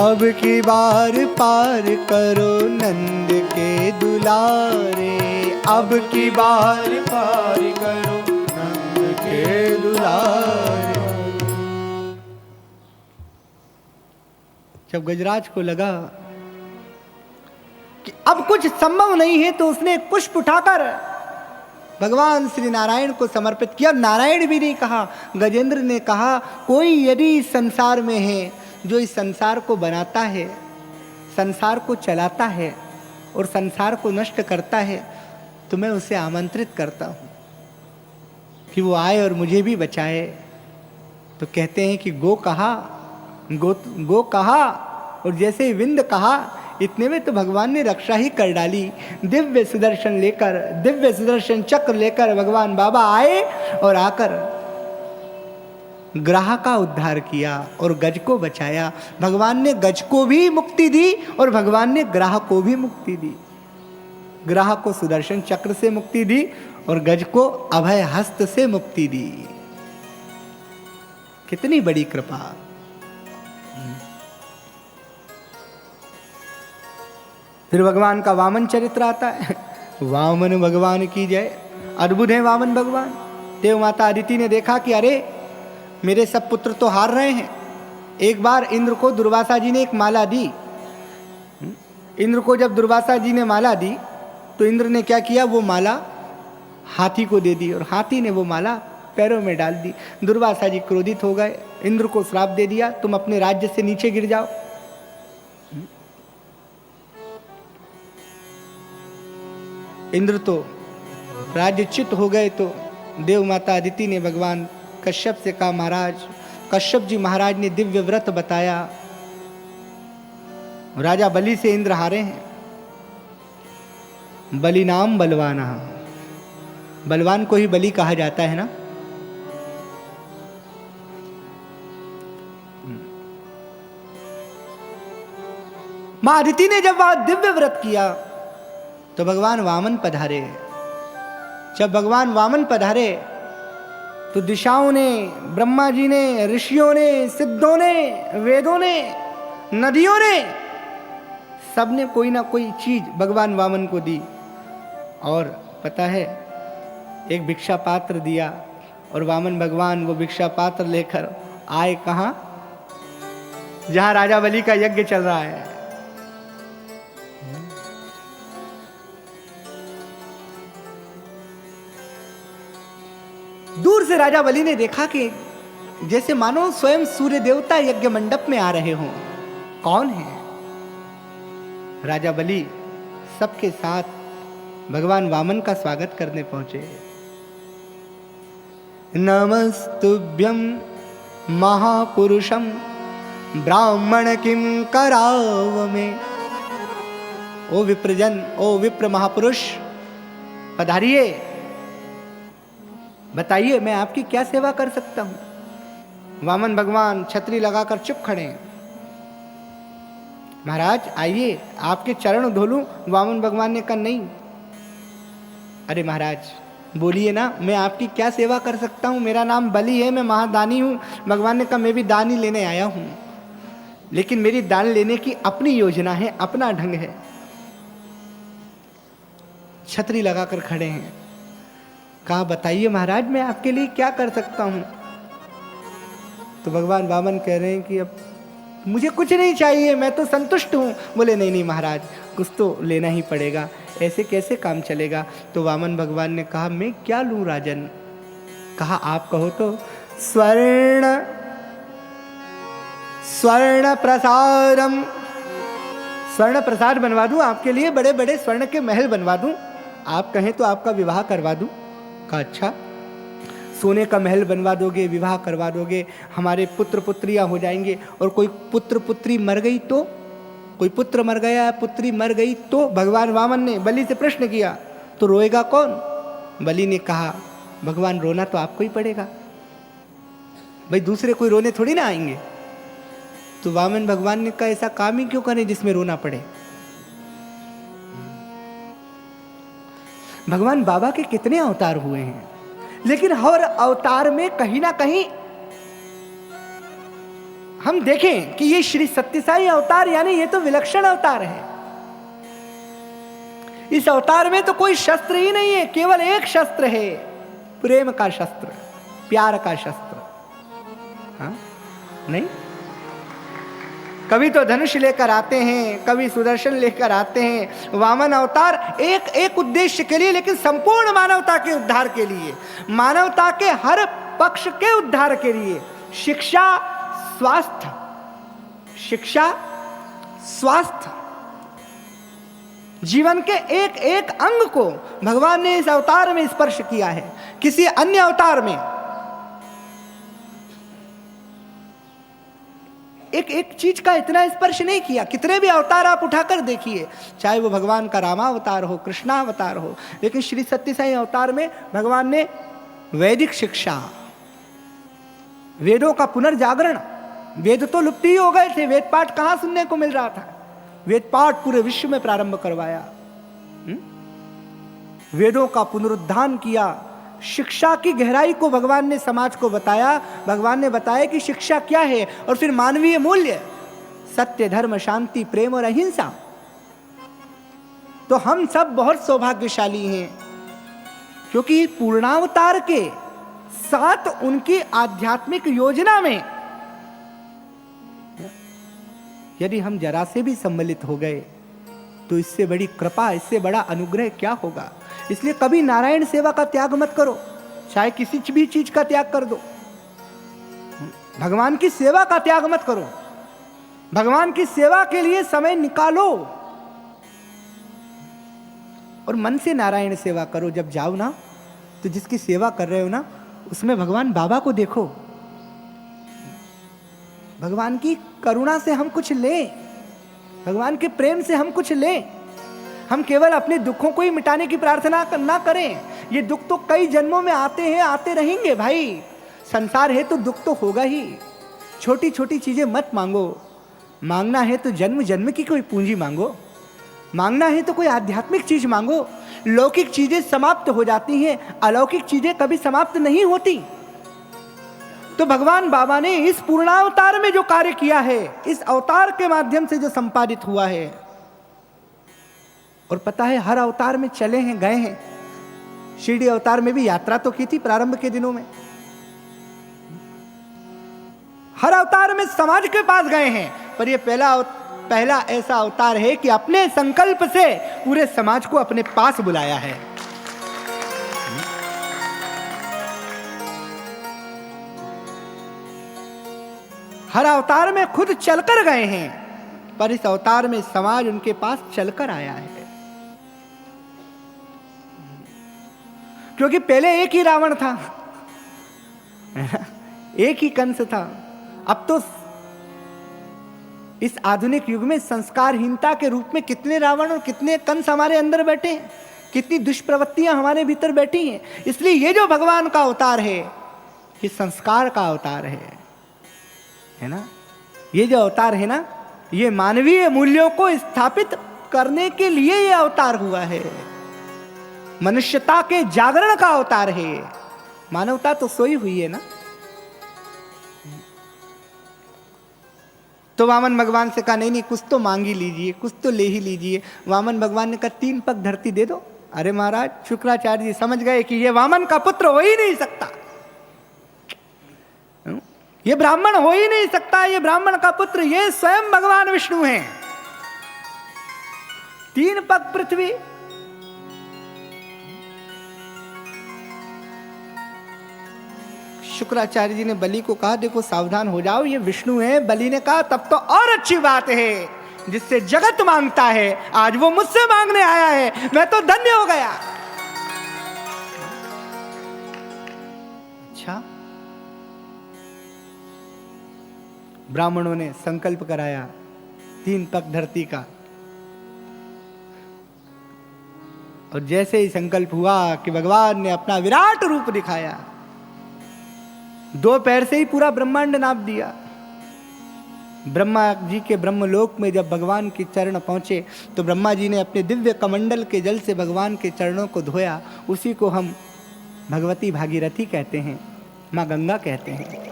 D: अब की बार पार करो नंद के दुलारे। अब की बार पार करो नंद के दुलारे। जब गजराज को लगा कि अब कुछ संभव नहीं है तो उसने एक पुष्प उठाकर भगवान श्री नारायण को समर्पित किया। नारायण भी नहीं कहा, गजेंद्र ने कहा कोई यदि इस संसार में है जो इस संसार को बनाता है, संसार को चलाता है और संसार को नष्ट करता है, तो मैं उसे आमंत्रित करता हूँ कि वो आए और मुझे भी बचाए। तो कहते हैं कि गो कहा, गो कहा और जैसे ही विंद कहा इतने में तो भगवान ने रक्षा ही कर डाली। दिव्य सुदर्शन लेकर, दिव्य सुदर्शन चक्र लेकर भगवान बाबा आए और आकर ग्राह का उद्धार किया और गज को बचाया। भगवान ने गज को भी मुक्ति दी और भगवान ने ग्राह को भी मुक्ति दी। ग्राह को सुदर्शन चक्र से मुक्ति दी और गज को अभय हस्त से मुक्ति दी। कितनी बड़ी कृपा। फिर भगवान का वामन चरित्र आता है। वामन भगवान की जय। अद्भुत है वामन भगवान। देव माता अदिति ने देखा कि अरे मेरे सब पुत्र तो हार रहे हैं। एक बार इंद्र को दुर्वासा जी ने एक माला दी। इंद्र को जब दुर्वासा जी ने माला दी तो इंद्र ने क्या किया, वो माला हाथी को दे दी और हाथी ने वो माला पैरों में डाल दी। दुर्वासा जी क्रोधित हो गए, इंद्र को श्राप दे दिया, तुम अपने राज्य से नीचे गिर जाओ। इंद्र तो राज्यच्युत हो गए। तो देव माता अदिति ने भगवान कश्यप से कहा, महाराज, कश्यप जी महाराज ने दिव्य व्रत बताया, राजा बलि से इंद्र हारे हैं। बलि नाम बलवाना, बलवान को ही बलि कहा जाता है ना। मां अदिति ने जब वह दिव्य व्रत किया तो भगवान वामन पधारे। जब भगवान वामन पधारे तो दिशाओं ने, ब्रह्मा जी ने, ऋषियों ने, सिद्धों ने, वेदों ने, नदियों ने, सबने कोई ना कोई चीज भगवान वामन को दी। और पता है, एक भिक्षा पात्र दिया और वामन भगवान वो भिक्षा पात्र लेकर आए कहां, जहां राजा बलि का यज्ञ चल रहा है। दूर से राजा बलि ने देखा कि जैसे मानो स्वयं सूर्य देवता यज्ञ मंडप में आ रहे हों। कौन है? राजा बलि सबके साथ भगवान वामन का स्वागत करने पहुंचे। नमस्तुभ्यं महापुरुषम ब्राह्मण किम कराव में। ओ विप्रजन, ओ विप्र महापुरुष, पधारिए, बताइए मैं आपकी क्या सेवा कर सकता हूं। वामन भगवान छतरी लगाकर चुप खड़े हैं। महाराज आइए, आपके चरण धो लूं। वामन भगवान ने कहा नहीं। अरे महाराज बोलिए ना, मैं आपकी क्या सेवा कर सकता हूं। मेरा नाम बलि है, मैं महादानी हूं। भगवान ने कहा मैं भी दान ही लेने आया हूं, लेकिन मेरी दान लेने की अपनी योजना है, अपना ढंग है। छतरी लगाकर खड़े हैं। कहा बताइए महाराज मैं आपके लिए क्या कर सकता हूं। तो भगवान वामन कह रहे हैं कि अब मुझे कुछ नहीं चाहिए, मैं तो संतुष्ट हूं। बोले नहीं नहीं महाराज, कुछ तो लेना ही पड़ेगा, ऐसे कैसे काम चलेगा। तो वामन भगवान ने कहा मैं क्या लूं राजन। कहा आप कहो तो स्वर्ण प्रसादम, स्वर्ण प्रसाद बनवा दूं आपके लिए, बड़े बड़े स्वर्ण के महल बनवा दूं, आप कहें तो आपका विवाह करवा दूं। कहा अच्छा, सोने का महल बनवा दोगे, विवाह करवा दोगे, हमारे पुत्र पुत्रियां हो जाएंगे, और कोई पुत्र पुत्री मर गई तो, कोई पुत्र मर गया, पुत्री मर गई तो। भगवान वामन ने बलि से प्रश्न किया तो रोएगा कौन। बलि ने कहा भगवान रोना तो आपको ही पड़ेगा, भाई दूसरे कोई रोने थोड़ी ना आएंगे। तो वामन भगवान ने कहा ऐसा काम ही क्यों करें जिसमें रोना पड़े। भगवान बाबा के कितने अवतार हुए हैं, लेकिन हर अवतार में कहीं ना कहीं हम देखें कि ये श्री सत्यसाई अवतार यानी ये तो विलक्षण अवतार है। इस अवतार में तो कोई शस्त्र ही नहीं है, केवल एक शस्त्र है, प्रेम का शस्त्र, प्यार का शस्त्र। हाँ? नहीं, कभी तो धनुष लेकर आते हैं, कभी सुदर्शन लेकर आते हैं। वामन अवतार एक एक उद्देश्य के लिए, लेकिन संपूर्ण मानवता के उद्धार के लिए, मानवता के हर पक्ष के उद्धार के लिए। शिक्षा स्वास्थ्य, शिक्षा स्वास्थ्य, जीवन के एक एक अंग को भगवान ने इस अवतार में स्पर्श किया है। किसी अन्य अवतार में एक एक चीज का इतना स्पर्श नहीं किया। कितने भी अवतार आप उठाकर देखिए, चाहे वो भगवान का रामावतार हो, कृष्णावतार हो, लेकिन श्री सत्यसाई अवतार में भगवान ने वैदिक शिक्षा, वेदों का पुनर्जागरण, वेद तो लुप्त ही हो गए थे, वेद पाठ कहां सुनने को मिल रहा था, वेद पाठ पूरे विश्व में प्रारंभ करवाया, वेदों का पुनरुत्थान किया। शिक्षा की गहराई को भगवान ने समाज को बताया। भगवान ने बताया कि शिक्षा क्या है, और फिर मानवीय मूल्य, सत्य, धर्म, शांति, प्रेम और अहिंसा। तो हम सब बहुत सौभाग्यशाली हैं, क्योंकि पूर्णावतार के साथ उनकी आध्यात्मिक योजना में यदि हम जरा से भी सम्मिलित हो गए तो इससे बड़ी कृपा, इससे बड़ा अनुग्रह क्या होगा। इसलिए कभी नारायण सेवा का त्याग मत करो, चाहे किसी भी चीज का त्याग कर दो, भगवान की सेवा का त्याग मत करो। भगवान की सेवा के लिए समय निकालो और मन से नारायण सेवा करो। जब जाओ ना तो जिसकी सेवा कर रहे हो ना उसमें भगवान बाबा को देखो। भगवान की करुणा से हम कुछ लें, भगवान के प्रेम से हम कुछ लें। हम केवल अपने दुखों को ही मिटाने की प्रार्थना ना करें। ये दुख तो कई जन्मों में आते हैं, आते रहेंगे भाई। संसार है तो दुख तो होगा ही। छोटी छोटी चीजें मत मांगो। मांगना है तो जन्म जन्म की कोई पूंजी मांगो, मांगना है तो कोई आध्यात्मिक चीज मांगो। लौकिक चीजें समाप्त हो जाती हैं, अलौकिक चीजें कभी समाप्त नहीं होती। तो भगवान बाबा ने इस पूर्णावतार में जो कार्य किया है, इस अवतार के माध्यम से जो संपादित हुआ है, और पता है हर अवतार में चले हैं, गए हैं। शिरडी अवतार में भी यात्रा तो की थी प्रारंभ के दिनों में। हर अवतार में समाज के पास गए हैं, पर यह पहला ऐसा अवतार है कि अपने संकल्प से पूरे समाज को अपने पास बुलाया है। हर अवतार में खुद चलकर गए हैं, पर इस अवतार में समाज उनके पास चलकर आया है। क्योंकि पहले एक ही रावण था, एक ही कंस था। अब तो इस आधुनिक युग में संस्कारहीनता के रूप में कितने रावण और कितने कंस हमारे अंदर बैठे हैं, कितनी दुष्प्रवृत्तियां हमारे भीतर बैठी हैं। इसलिए ये जो भगवान का अवतार है, ये संस्कार का अवतार है ना। ये जो अवतार है ना, ये मानवीय मूल्यों को स्थापित करने के लिए ये अवतार हुआ है। मनुष्यता के जागरण का अवतार है। मानवता तो सोई हुई है ना। तो वामन भगवान से कहा नहीं नहीं, कुछ तो मांग ही लीजिए, कुछ तो ले ही लीजिए। वामन भगवान ने कहा 3 पग धरती दे दो, अरे महाराज, शुक्राचार्य जी समझ गए कि ये वामन का पुत्र हो ही नहीं सकता, ये ब्राह्मण हो ही नहीं सकता, ये ब्राह्मण का पुत्र ये स्वयं भगवान विष्णु हैं। 3 पग पृथ्वी, शुक्राचार्य जी ने बलि को कहा देखो सावधान हो जाओ, ये विष्णु है। बलि ने कहा तब तो और अच्छी बात है, जिससे जगत मांगता है आज वो मुझसे मांगने आया है, मैं तो धन्य हो गया। अच्छा, ब्राह्मणों ने संकल्प कराया 3 पग धरती का, और जैसे ही संकल्प हुआ कि भगवान ने अपना विराट रूप दिखाया, 2 पैर से ही पूरा ब्रह्मांड नाप दिया। ब्रह्मा जी के ब्रह्मलोक में जब भगवान के चरण पहुंचे तो ब्रह्मा जी ने अपने दिव्य कमंडल के जल से भगवान के चरणों को धोया। उसी को हम भगवती भागीरथी कहते हैं, माँ गंगा कहते हैं।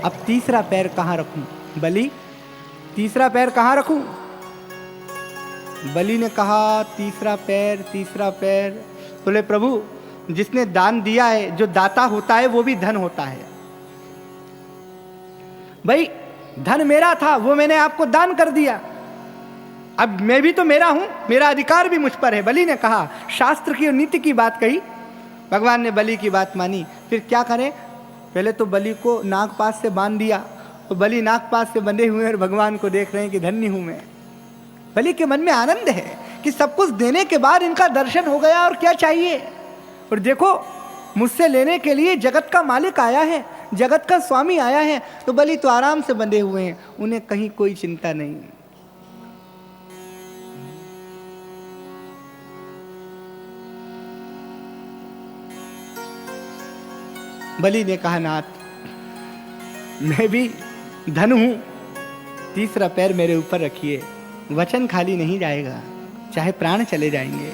D: अब तीसरा पैर कहाँ रखूं? बलि, तीसरा पैर कहाँ रखूं? बलि ने कहा तीसरा पैर। बोले प्रभु, जिसने दान दिया है, जो दाता होता है वो भी धन होता है। भाई धन मेरा था, वो मैंने आपको दान कर दिया, अब मैं भी तो मेरा हूं, मेरा अधिकार भी मुझ पर है। बलि ने कहा, शास्त्र की और नीति की बात कही, भगवान ने बलि की बात मानी। फिर क्या करें? पहले तो बलि को नागपाश से बांध दिया, तो बलि नागपाश से बंधे हुए और भगवान को देख रहे हैं कि धन्य हूं मैं। बलि के मन में आनंद है कि सब कुछ देने के बाद इनका दर्शन हो गया, और क्या चाहिए। और देखो, मुझसे लेने के लिए जगत का मालिक आया है, जगत का स्वामी आया है, तो बलि तो आराम से बंधे हुए हैं, उन्हें कहीं कोई चिंता नहीं। बलि ने कहा, नाथ मैं भी धन हूं, तीसरा पैर मेरे ऊपर रखिए, वचन खाली नहीं जाएगा, चाहे प्राण चले जाएंगे।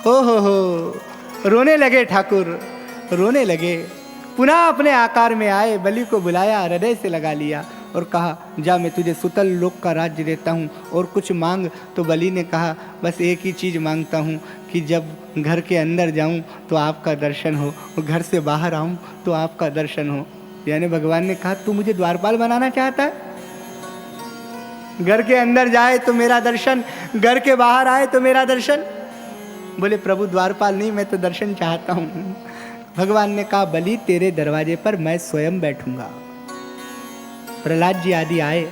D: ओ हो, रोने लगे ठाकुर, रोने लगे। पुनः अपने आकार में आए, बलि को बुलाया, हृदय से लगा लिया और कहा, जा मैं तुझे सुतल लोक का राज्य देता हूँ, और कुछ मांग। तो बलि ने कहा, बस एक ही चीज़ मांगता हूँ कि जब घर के अंदर जाऊँ तो आपका दर्शन हो, और घर से बाहर आऊँ तो आपका दर्शन हो। यानी भगवान ने कहा, तू मुझे द्वारपाल बनाना चाहता है? घर के अंदर जाए तो मेरा दर्शन, घर के बाहर आए तो मेरा दर्शन। बोले प्रभु द्वारपाल नहीं, मैं तो दर्शन चाहता हूँ। भगवान ने कहा, बलि तेरे दरवाजे पर मैं स्वयं बैठूंगा। प्रहलाद जी आदि आए,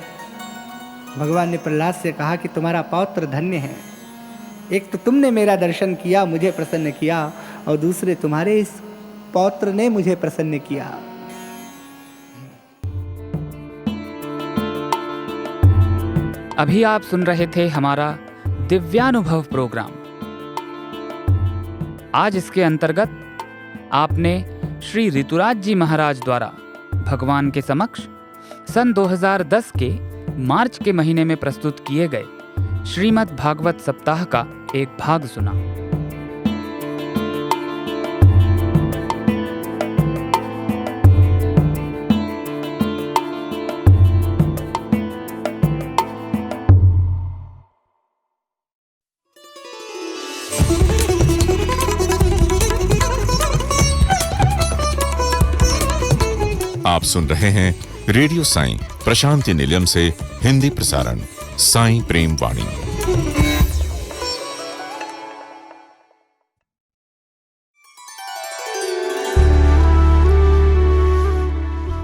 D: भगवान ने प्रहलाद से कहा कि तुम्हारा पौत्र धन्य है, एक तो तुमने मेरा दर्शन किया, मुझे प्रसन्न किया, और दूसरे तुम्हारे इस पौत्र ने मुझे प्रसन्न किया।
A: अभी आप सुन रहे थे हमारा दिव्यानुभव प्रोग्राम। आज इसके अंतर्गत आपने श्री ऋतुराज जी महाराज द्वारा भगवान के समक्ष सन 2010 के मार्च के महीने में प्रस्तुत किए गए श्रीमद् भागवत सप्ताह का एक भाग सुना।
E: आप सुन रहे हैं रेडियो साईं प्रशांति निलयम से हिंदी प्रसारण साईं प्रेम वाणी।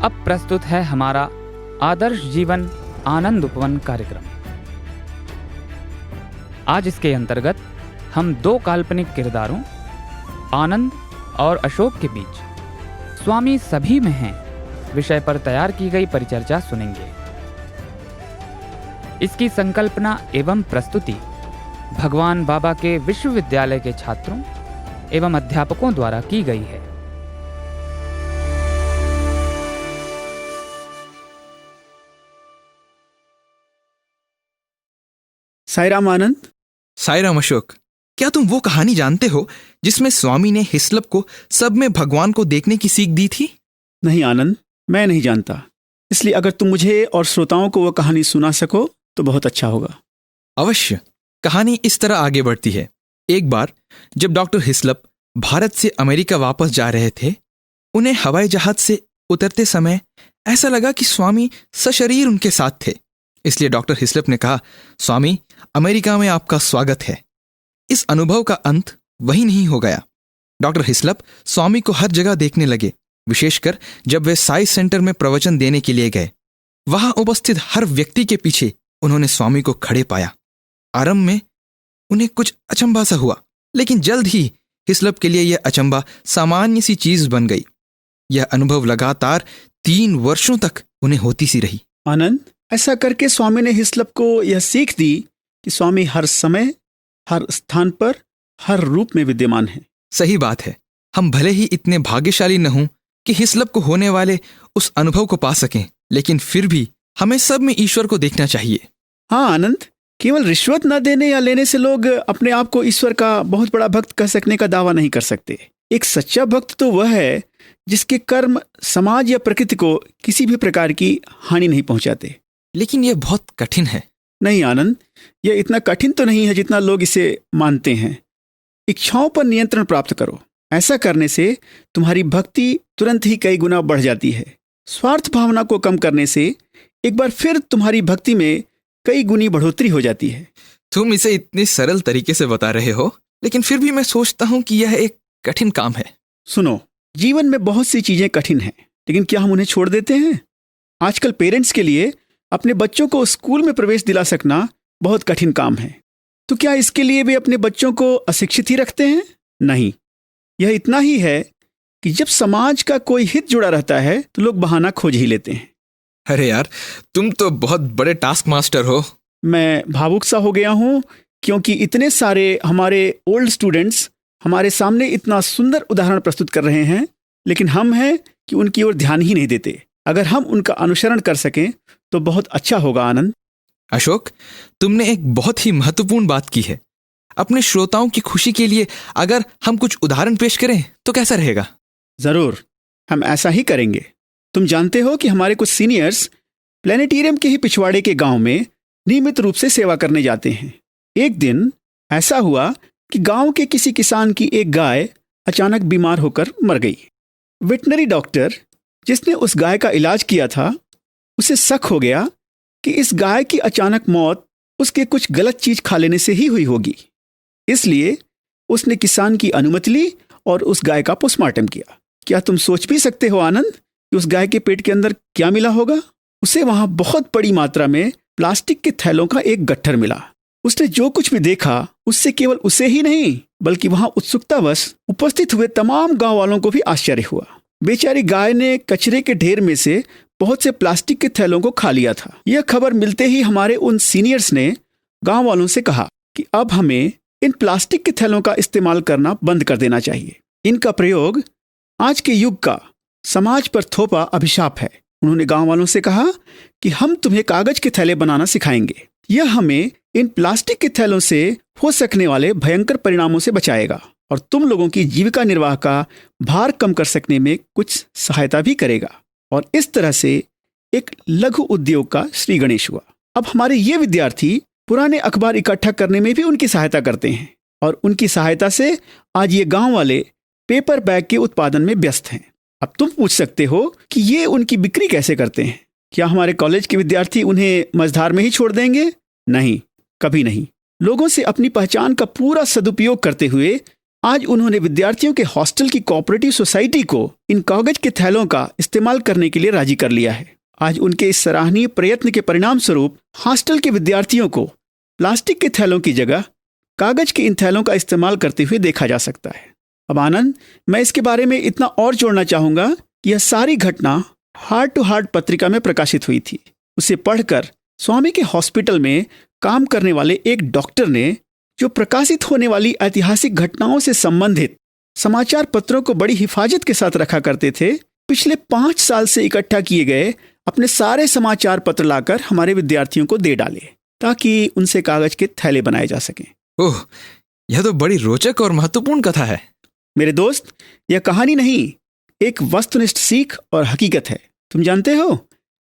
A: अब प्रस्तुत है हमारा आदर्श जीवन आनंद उपवन कार्यक्रम। आज इसके अंतर्गत हम 2 काल्पनिक किरदारों आनंद और अशोक के बीच स्वामी सभी में हैं विषय पर तैयार की गई परिचर्चा सुनेंगे। इसकी संकल्पना एवं प्रस्तुति भगवान बाबा के विश्वविद्यालय के छात्रों एवं अध्यापकों द्वारा की गई है।
F: साईराम आनंद।
G: साईराम अशोक, क्या तुम वो कहानी जानते हो जिसमें स्वामी ने हिस्लप को सब में भगवान को देखने की सीख दी थी?
F: नहीं आनंद, मैं नहीं जानता, इसलिए अगर तुम मुझे और श्रोताओं को वो कहानी सुना सको तो बहुत अच्छा होगा।
G: अवश्य। कहानी इस तरह आगे बढ़ती है। एक बार जब डॉक्टर हिस्लप भारत से अमेरिका वापस जा रहे थे, उन्हें हवाई जहाज से उतरते समय ऐसा लगा कि स्वामी सशरीर उनके साथ थे। इसलिए डॉक्टर हिस्लप ने कहा, स्वामी, अमेरिका में आपका स्वागत है। इस अनुभव का अंत वही नहीं हो गया। डॉक्टर हिस्लप स्वामी को हर जगह देखने लगे, विशेषकर जब वे साई सेंटर में प्रवचन देने के लिए गए। वहां उपस्थित हर व्यक्ति के पीछे उन्होंने स्वामी को खड़े पाया। आरंभ में उन्हें कुछ अचंभा सा हुआ, लेकिन जल्द ही हिस्लप के लिए यह अचंभा सामान्य सी चीज बन गई। यह अनुभव लगातार 3 वर्षों तक उन्हें होती सी रही।
F: आनंद, ऐसा करके स्वामी ने हिस्लप को यह सीख दी कि स्वामी हर समय, हर स्थान पर, हर रूप में विद्यमान है।
G: सही बात है। हम भले ही इतने भाग्यशाली न हों कि हिस्लप को होने वाले उस अनुभव को पा सकें, लेकिन फिर भी हमें सब में ईश्वर को देखना चाहिए।
F: हाँ आनंद, केवल रिश्वत न देने या लेने से लोग अपने आप को ईश्वर का बहुत बड़ा भक्त कह सकने का दावा नहीं कर सकते। एक सच्चा भक्त तो वह है जिसके कर्म समाज या प्रकृति को किसी भी प्रकार की हानि नहीं पहुंचाते।
G: लेकिन यह बहुत कठिन है।
F: नहीं आनंद, यह इतना कठिन तो नहीं है जितना लोग इसे मानते हैं। इच्छाओं पर नियंत्रण प्राप्त करो। ऐसा करने से तुम्हारी भक्ति तुरंत ही कई गुना बढ़ जाती है। स्वार्थ भावना को कम करने से एक बार फिर तुम्हारी भक्ति में कई गुनी बढ़ोतरी हो जाती है।
G: तुम इसे इतनी सरल तरीके से बता रहे हो, लेकिन फिर भी मैं सोचता हूं कि यह एक कठिन काम है।
F: सुनो, जीवन में बहुत सी चीजें कठिन हैं, लेकिन क्या हम उन्हें छोड़ देते हैं? आजकल पेरेंट्स के लिए अपने बच्चों को स्कूल में प्रवेश दिला सकना बहुत कठिन काम है। तो क्या इसके लिए वे अपने बच्चों को अशिक्षित ही रखते हैं? नहीं, यह इतना ही है कि जब समाज का कोई हित जुड़ा रहता है तो लोग बहाना खोज ही लेते हैं।
G: अरे यार, तुम तो बहुत बड़े टास्क मास्टर हो।
F: मैं भावुक सा हो गया हूँ क्योंकि इतने सारे हमारे ओल्ड स्टूडेंट्स हमारे सामने इतना सुंदर उदाहरण प्रस्तुत कर रहे हैं, लेकिन हम हैं कि उनकी ओर ध्यान ही नहीं देते। अगर हम उनका अनुसरण कर सकें तो बहुत अच्छा होगा। आनंद,
G: अशोक, तुमने एक बहुत ही महत्वपूर्ण बात की है। अपने श्रोताओं की खुशी के लिए अगर हम कुछ उदाहरण पेश करें तो कैसा रहेगा?
F: जरूर, हम ऐसा ही करेंगे। तुम जानते हो कि हमारे कुछ सीनियर्स प्लेनेटेरियम के ही पिछवाड़े के गांव में नियमित रूप से सेवा करने जाते हैं। एक दिन ऐसा हुआ कि गांव के किसी किसान की एक गाय अचानक बीमार होकर मर गई। वेटनरी डॉक्टर जिसने उस गाय का इलाज किया था, उसे शक हो गया कि इस गाय की अचानक मौत उसके कुछ गलत चीज खा लेने से ही हुई होगी। इसलिए उसने किसान की अनुमति ली और उस गाय का पोस्टमार्टम किया। क्या तुम सोच भी सकते हो आनंद कि उस गाय के पेट के अंदर क्या मिला होगा? उसे वहां बहुत बड़ी मात्रा में प्लास्टिक के थैलों का एक गट्ठर मिला। उसने जो कुछ भी देखा उससे केवल उसे ही नहीं बल्कि वहां उत्सुकतावश उपस्थित हुए तमाम गांव वालों को भी आश्चर्य हुआ। बेचारी गाय ने कचरे के ढेर में से बहुत से प्लास्टिक के थैलों को खा लिया था। यह खबर मिलते ही हमारे उन सीनियर्स ने गांव वालों से कहा कि अब हमें इन प्लास्टिक के थैलों का इस्तेमाल करना बंद कर देना चाहिए। इनका प्रयोग आज के युग का समाज पर थोपा अभिशाप है। उन्होंने गांव वालों से कहा कि हम तुम्हें कागज के थैले बनाना सिखाएंगे। यह हमें इन प्लास्टिक के थैलों से हो सकने वाले भयंकर परिणामों से बचाएगा और तुम लोगों की जीविका निर्वाह का भार कम कर सकने में कुछ सहायता भी करेगा। और इस तरह से एक लघु उद्योग का श्री गणेश हुआ। अब हमारे ये विद्यार्थी पुराने अखबार इकट्ठा करने में भी उनकी सहायता करते हैं और उनकी सहायता से आज ये गांव वाले पेपर बैग के उत्पादन में व्यस्त हैं। अब तुम पूछ सकते हो कि ये उनकी बिक्री कैसे करते हैं? क्या हमारे कॉलेज के विद्यार्थी उन्हें मझधार में ही छोड़ देंगे? नहीं, कभी नहीं। लोगों से अपनी पहचान का पूरा सदुपयोग करते हुए आज उन्होंने विद्यार्थियों के हॉस्टल की कोऑपरेटिव सोसाइटी को इन कागज के थैलों का इस्तेमाल करने के लिए राजी कर लिया है। आज उनके इस सराहनीय प्रयत्न के परिणाम स्वरूप हॉस्टल के विद्यार्थियों को प्लास्टिक के थैलों की जगह कागज के इन थैलों का इस्तेमाल करते हुए देखा जा सकता है। अब आनंद, मैं इसके बारे में इतना और जोड़ना चाहूंगा कि यह सारी घटना हार्ट टू हार्ट पत्रिका में प्रकाशित हुई थी। उसे पढ़कर स्वामी के हॉस्पिटल में काम करने वाले एक डॉक्टर ने, जो प्रकाशित होने वाली ऐतिहासिक घटनाओं से संबंधित समाचार पत्रों को बड़ी हिफाजत के साथ रखा करते थे, पिछले 5 साल से इकट्ठा किए गए अपने सारे समाचार पत्र लाकर हमारे विद्यार्थियों को दे डाले ताकि उनसे कागज के थैले बनाए जा सकें।
G: ओह, यह तो बड़ी रोचक और महत्वपूर्ण कथा है।
F: मेरे दोस्त, यह कहानी नहीं, एक वस्तुनिष्ठ सीख और हकीकत है। तुम जानते हो,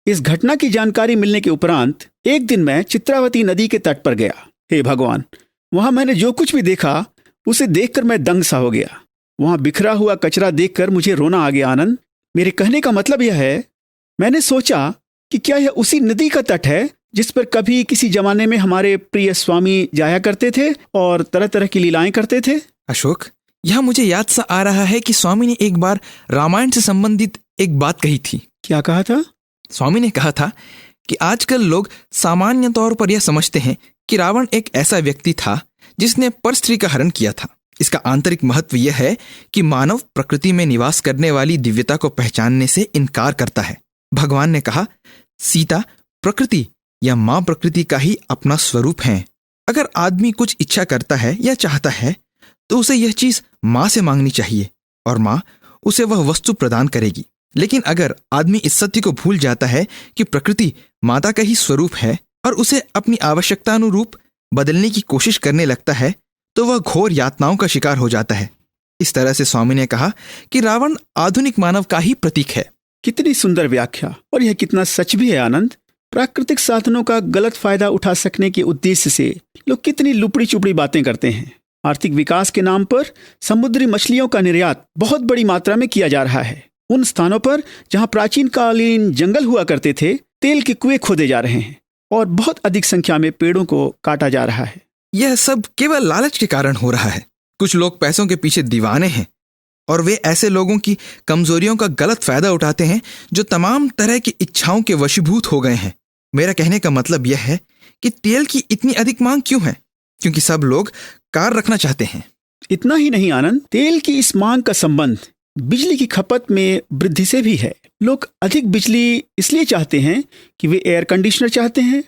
F: इस घटना की जानकारी मिलने के उपरांत एक दिन मैं चित्रावती नदी के तट पर गया। हे भगवान, वहां मैंने जो कुछ भी देखा उसे देखकर मैं दंग सा हो गया। वहां बिखरा हुआ कचरा देखकर मुझे रोना आ गया। आनंद, मेरे कहने का मतलब यह है, मैंने सोचा कि क्या यह उसी नदी का तट है जिस पर कभी किसी जमाने में हमारे प्रिय स्वामी जाया करते थे और तरह तरह की लीलाएं करते थे।
G: अशोक, यह मुझे याद सा आ रहा है कि स्वामी ने एक बार रामायण से संबंधित एक बात कही थी।
F: क्या कहा था?
G: स्वामी ने कहा था कि आजकल लोग सामान्य तौर पर यह समझते हैं कि रावण एक ऐसा व्यक्ति था जिसने परस्त्री का हरण किया था। इसका आंतरिक महत्व यह है कि मानव प्रकृति में निवास करने वाली दिव्यता को पहचानने से इनकार करता है। भगवान ने कहा, सीता प्रकृति या मां प्रकृति का ही अपना स्वरूप है। अगर आदमी कुछ इच्छा करता है या चाहता है तो उसे यह चीज मां से मांगनी चाहिए और मां उसे वह वस्तु प्रदान करेगी। लेकिन अगर आदमी इस सत्य को भूल जाता है कि प्रकृति माता का ही स्वरूप है और उसे अपनी आवश्यकता अनुरूप बदलने की कोशिश करने लगता है तो वह घोर यातनाओं का शिकार हो जाता है। इस तरह से स्वामी ने कहा कि रावण आधुनिक मानव का ही प्रतीक है।
F: कितनी सुंदर व्याख्या, और यह कितना सच भी है। आनंद, प्राकृतिक साधनों का गलत फायदा उठा सकने के उद्देश्य से लोग कितनी लुपड़ी चुपड़ी बातें करते हैं। आर्थिक विकास के नाम पर समुद्री मछलियों का निर्यात बहुत बड़ी मात्रा में किया जा रहा है। उन स्थानों पर जहां प्राचीन कालीन जंगल हुआ करते थे, तेल के कुएं खोदे जा रहे हैं और बहुत अधिक संख्या में पेड़ों को काटा जा रहा है।
G: यह सब केवल लालच के कारण हो रहा है। कुछ लोग पैसों के पीछे दीवाने हैं और वे ऐसे लोगों की कमजोरियों का गलत फायदा उठाते हैं जो तमाम तरह की इच्छाओं के वशीभूत हो गए हैं। मेरा कहने का मतलब यह है कि तेल की इतनी अधिक मांग क्यों है? क्योंकि सब लोग कार रखना चाहते हैं।
F: इतना ही नहीं आनंद, तेल की इस मांग का संबंध बिजली की खपत में वृद्धि से भी है। लोग अधिक बिजली इसलिए चाहते हैं कि वे एयर कंडीशनर चाहते हैं,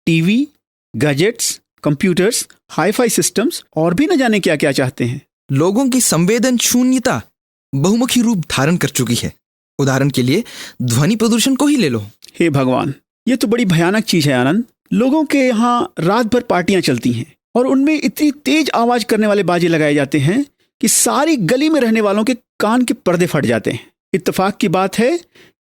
F: TV, gadgets, computers, hi fi systems और भी न जाने क्या क्या चाहते हैं।
G: लोगों की संवेदन शून्यता बहुमुखी रूप धारण कर चुकी है। उदाहरण के लिए ध्वनि प्रदूषण को ही ले लो।
F: हे भगवान, ये तो बड़ी भयानक चीज है आनंद। लोगों के यहाँ रात भर पार्टियां चलती हैं और उनमें इतनी तेज आवाज करने वाले बाजे लगाए जाते हैं कि सारी गली में रहने वालों के कान के पर्दे फट जाते हैं। इत्तेफाक की बात है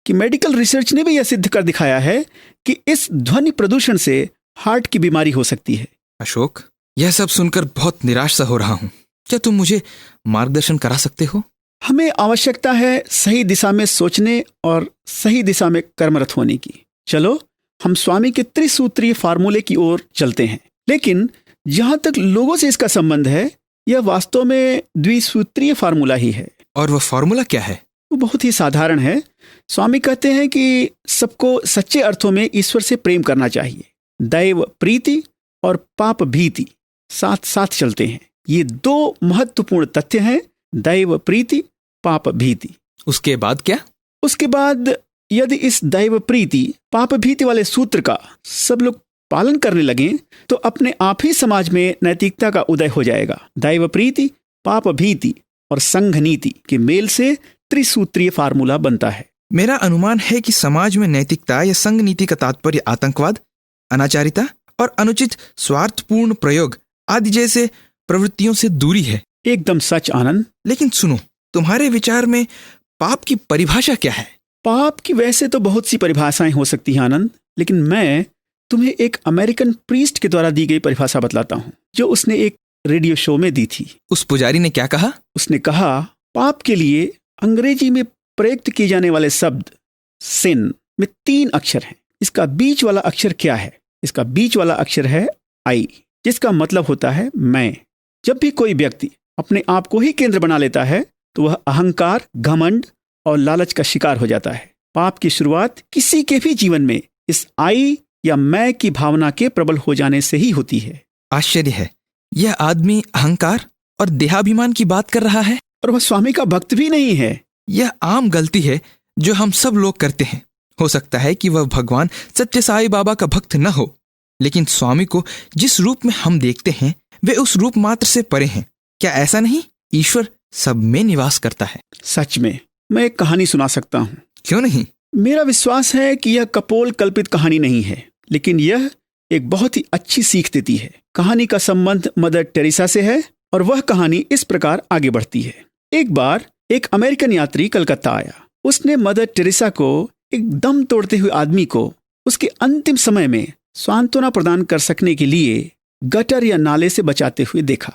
F: कि मेडिकल रिसर्च ने भी यह सिद्ध कर दिखाया है कि इस ध्वनि प्रदूषण से हार्ट की बीमारी हो सकती है।
G: अशोक, यह सब सुनकर बहुत निराश सा हो रहा हूं। क्या तुम मुझे मार्गदर्शन करा सकते हो?
F: हमें आवश्यकता है सही दिशा में सोचने और सही दिशा में कर्मरत होने की। चलो हम स्वामी के त्रिसूत्रीय फार्मूले की ओर चलते हैं। लेकिन जहां तक लोगों से इसका संबंध है, यह वास्तव में द्विसूत्रीय फार्मूला ही है।
G: और वह फार्मूला क्या है?
F: वो बहुत ही साधारण है। स्वामी कहते हैं कि सबको सच्चे अर्थों में ईश्वर से प्रेम करना चाहिए। दैव प्रीति और पाप भीति साथ साथ चलते हैं। ये दो महत्वपूर्ण तथ्य हैं, दैव प्रीति, पाप भीति।
G: उसके बाद क्या?
F: उसके बाद यदि इस दैव प्रीति पाप भीति वाले सूत्र का सब लोग पालन करने लगें तो अपने आप ही समाज में नैतिकता का उदय हो जाएगा। दैव प्रीति, पाप भीति और संघ नीति के मेल से त्रिसूत्रीय फार्मूला बनता है।
G: मेरा अनुमान है कि समाज में नैतिकता या संघ नीति का तात्पर्य आतंकवाद, अनाचारिता और अनुचित स्वार्थपूर्ण प्रयोग आदि जैसे प्रवृत्तियों से दूरी है।
F: एकदम सच आनंद।
G: लेकिन सुनो, तुम्हारे विचार में पाप की परिभाषा क्या है?
F: पाप की वैसे तो बहुत सी परिभाषाएं हो सकती हैं आनंद, लेकिन मैं तुम्हें एक अमेरिकन प्रीस्ट के द्वारा दी गई परिभाषा बतलाता हूं जो उसने एक रेडियो शो में दी थी।
G: उस पुजारी ने क्या कहा?
F: उसने कहा, पाप के लिए अंग्रेजी में प्रयुक्त किए जाने वाले शब्द सिन में 3 अक्षर हैं। इसका बीच वाला अक्षर क्या है? इसका बीच वाला अक्षर है आई, जिसका मतलब होता है मैं। जब भी कोई व्यक्ति अपने आप को ही केंद्र बना लेता है तो वह अहंकार, घमंड और लालच का शिकार हो जाता है। पाप की शुरुआत किसी के भी जीवन में इस आई या मैं की भावना के प्रबल हो जाने से ही होती है।
G: आश्चर्य है, यह आदमी अहंकार और देहाभिमान की बात कर रहा है
F: और वह स्वामी का भक्त भी नहीं है।
G: यह आम गलती है जो हम सब लोग करते हैं। हो सकता है कि वह भगवान सच्चे साईं बाबा का भक्त न हो, लेकिन स्वामी को जिस रूप में हम देखते हैं वे उस रूप मात्र से परे हैं। क्या ऐसा नहीं? ईश्वर सब में निवास करता है।
F: सच में। मैं एक कहानी सुना सकता हूँ।
G: क्यों नहीं?
F: मेरा विश्वास है कि यह कपोल कल्पित कहानी नहीं है, लेकिन यह एक बहुत ही अच्छी सीख देती है। कहानी का संबंध मदर टेरेसा से है और वह कहानी इस प्रकार आगे बढ़ती है। एक बार एक अमेरिकन यात्री कलकत्ता आया। उसने मदर टेरेसा को एक दम तोड़ते हुए आदमी को उसके अंतिम समय में सांत्वना प्रदान कर सकने के लिए गटर या नाले से बचाते हुए देखा।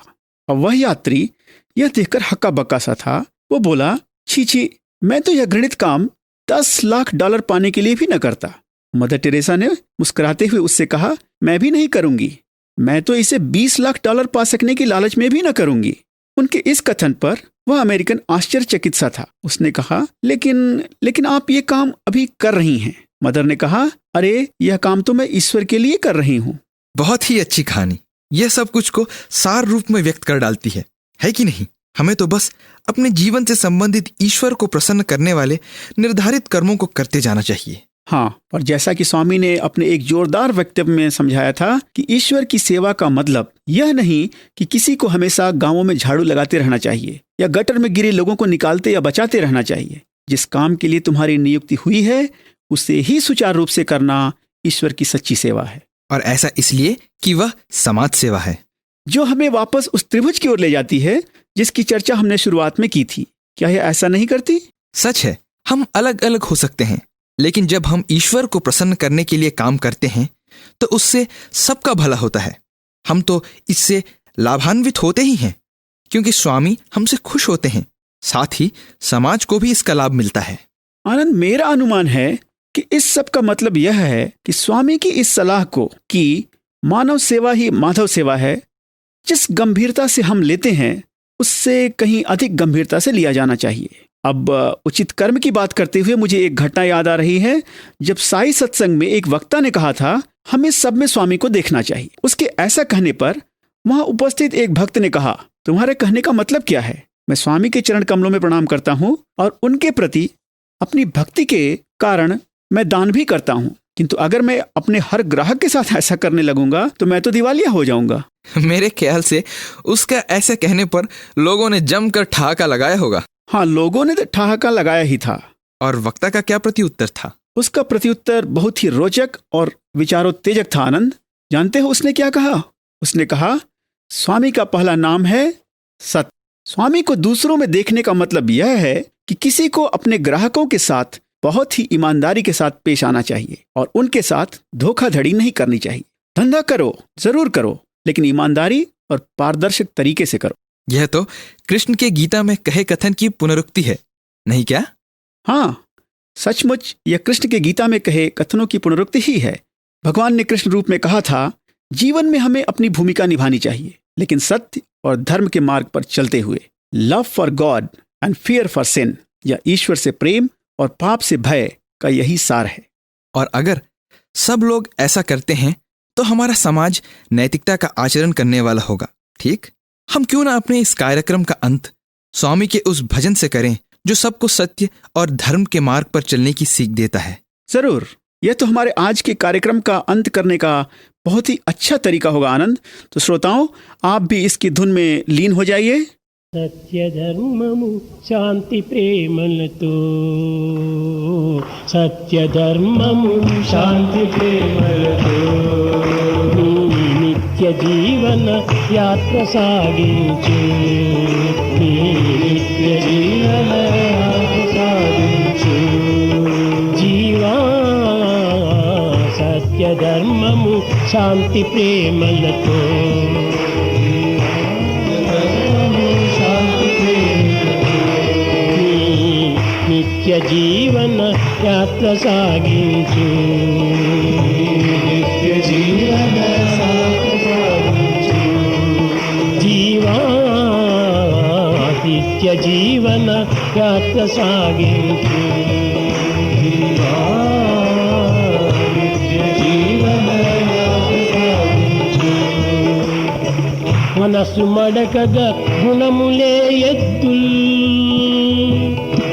F: अब वह यात्री यह देखकर हक्का बक्का सा था। वो बोला, छी छी, मैं तो यह घृणित काम $10 लाख पाने के लिए भी न करता। मदर टेरेसा ने मुस्कुराते हुए उससे कहा, मैं भी नहीं करूंगी, मैं तो इसे $20 लाख पा सकने की लालच में भी न करूंगी। उनके इस कथन पर वह अमेरिकन आश्चर्यचकित सा था। उसने कहा, लेकिन आप ये काम अभी कर रही हैं। मदर ने कहा, अरे यह काम तो मैं ईश्वर के लिए कर रही हूँ।
G: बहुत ही अच्छी कहानी। यह सब कुछ को सार रूप में व्यक्त कर डालती है कि नहीं? हमें तो बस अपने जीवन से संबंधित ईश्वर को प्रसन्न करने वाले निर्धारित कर्मों को करते जाना चाहिए।
F: हाँ, और जैसा कि स्वामी ने अपने एक जोरदार वक्तव्य में समझाया था कि ईश्वर की सेवा का मतलब यह नहीं कि किसी को हमेशा गांवों में झाड़ू लगाते रहना चाहिए या गटर में गिरे लोगों को निकालते या बचाते रहना चाहिए। जिस काम के लिए तुम्हारी नियुक्ति हुई है उसे ही सुचारू रूप से करना ईश्वर की सच्ची सेवा है।
G: और ऐसा इसलिए कि वह समाज सेवा है,
F: जो हमें वापस उस त्रिभुज की ओर ले जाती है जिसकी चर्चा हमने शुरुआत में की थी। क्या यह ऐसा नहीं करती?
G: सच है, हम अलग अलग हो सकते हैं, लेकिन जब हम ईश्वर को प्रसन्न करने के लिए काम करते हैं तो उससे सबका भला होता है। हम तो इससे लाभान्वित होते ही हैं, क्योंकि स्वामी हमसे खुश होते हैं, साथ ही समाज को भी इसका लाभ मिलता है।
F: आनंद, मेरा अनुमान है कि इस सब का मतलब यह है कि स्वामी की इस सलाह को कि मानव सेवा ही माधव सेवा है, जिस गंभीरता से हम लेते हैं उससे कहीं अधिक गंभीरता से लिया जाना चाहिए। अब उचित कर्म की बात करते हुए मुझे एक घटना याद आ रही है। जब साई सत्संग में एक वक्ता ने कहा था, हमें सब में स्वामी को देखना चाहिए। उसके ऐसा कहने पर वहां उपस्थित एक भक्त ने कहा, तुम्हारे कहने का मतलब क्या है? मैं स्वामी के चरण कमलों में प्रणाम करता हूँ और उनके प्रति अपनी भक्ति के कारण मैं दान भी करता हूँ, किंतु अगर मैं अपने हर ग्राहक के साथ ऐसा करने लगूंगा तो मैं तो दिवालिया हो जाऊंगा।
G: मेरे ख्याल से उसका ऐसा कहने पर लोगों ने जमकर ठहाका लगाया होगा।
F: हाँ, लोगों ने तो ठहाका लगाया ही था।
G: और वक्ता का क्या प्रत्युत्तर था?
F: उसका प्रत्युत्तर बहुत ही रोचक और विचारोत्तेजक था। आनंद, जानते हो उसने क्या कहा? उसने कहा, स्वामी का पहला नाम है सत्य। स्वामी को दूसरों में देखने का मतलब यह है कि किसी को अपने ग्राहकों के साथ बहुत ही ईमानदारी के साथ पेश आना चाहिए और उनके साथ धोखाधड़ी नहीं करनी चाहिए। धंधा करो, जरूर करो, लेकिन ईमानदारी और पारदर्शक तरीके से करो।
G: यह तो कृष्ण के गीता में कहे कथन की पुनरुक्ति है, नहीं क्या?
F: हाँ, सचमुच यह कृष्ण के गीता में कहे कथनों की पुनरुक्ति ही है। भगवान ने कृष्ण रूप में कहा था, जीवन में हमें अपनी भूमिका निभानी चाहिए, लेकिन सत्य और धर्म के मार्ग पर चलते हुए। Love for God and fear for sin, या ईश्वर से प्रेम और पाप से भय का यही सार है।
G: और अगर सब लोग ऐसा करते हैं तो हमारा समाज नैतिकता का आचरण करने वाला होगा। ठीक, हम क्यों ना अपने इस कार्यक्रम का अंत स्वामी के उस भजन से करें जो सबको सत्य और धर्म के मार्ग पर चलने की सीख देता है।
F: जरूर, यह तो हमारे आज के कार्यक्रम का अंत करने का बहुत ही अच्छा तरीका होगा। आनंद, तो श्रोताओं, आप भी इसकी धुन में लीन हो जाइए।
H: सत्य धर्ममु शांति प्रेमलतो, सत्य धर्ममु शांति प्रेमलतो, नित्य जीवन यात्रा सागिंचु, नित्य जीवन यात्रा सागिंचु, जीवा सत्य धर्ममु शांति प्रेमलतो, नित्य जीवन यात्रा सागिंचु, नित्य जीवन यात्रा सागिंचु, जीवा नित्य जीवन यात्रा सागिंचु, जीवा नित्य जीवन यात्रा सागिंचु, मनस्सु मडकद गुणमुले यद्दुल,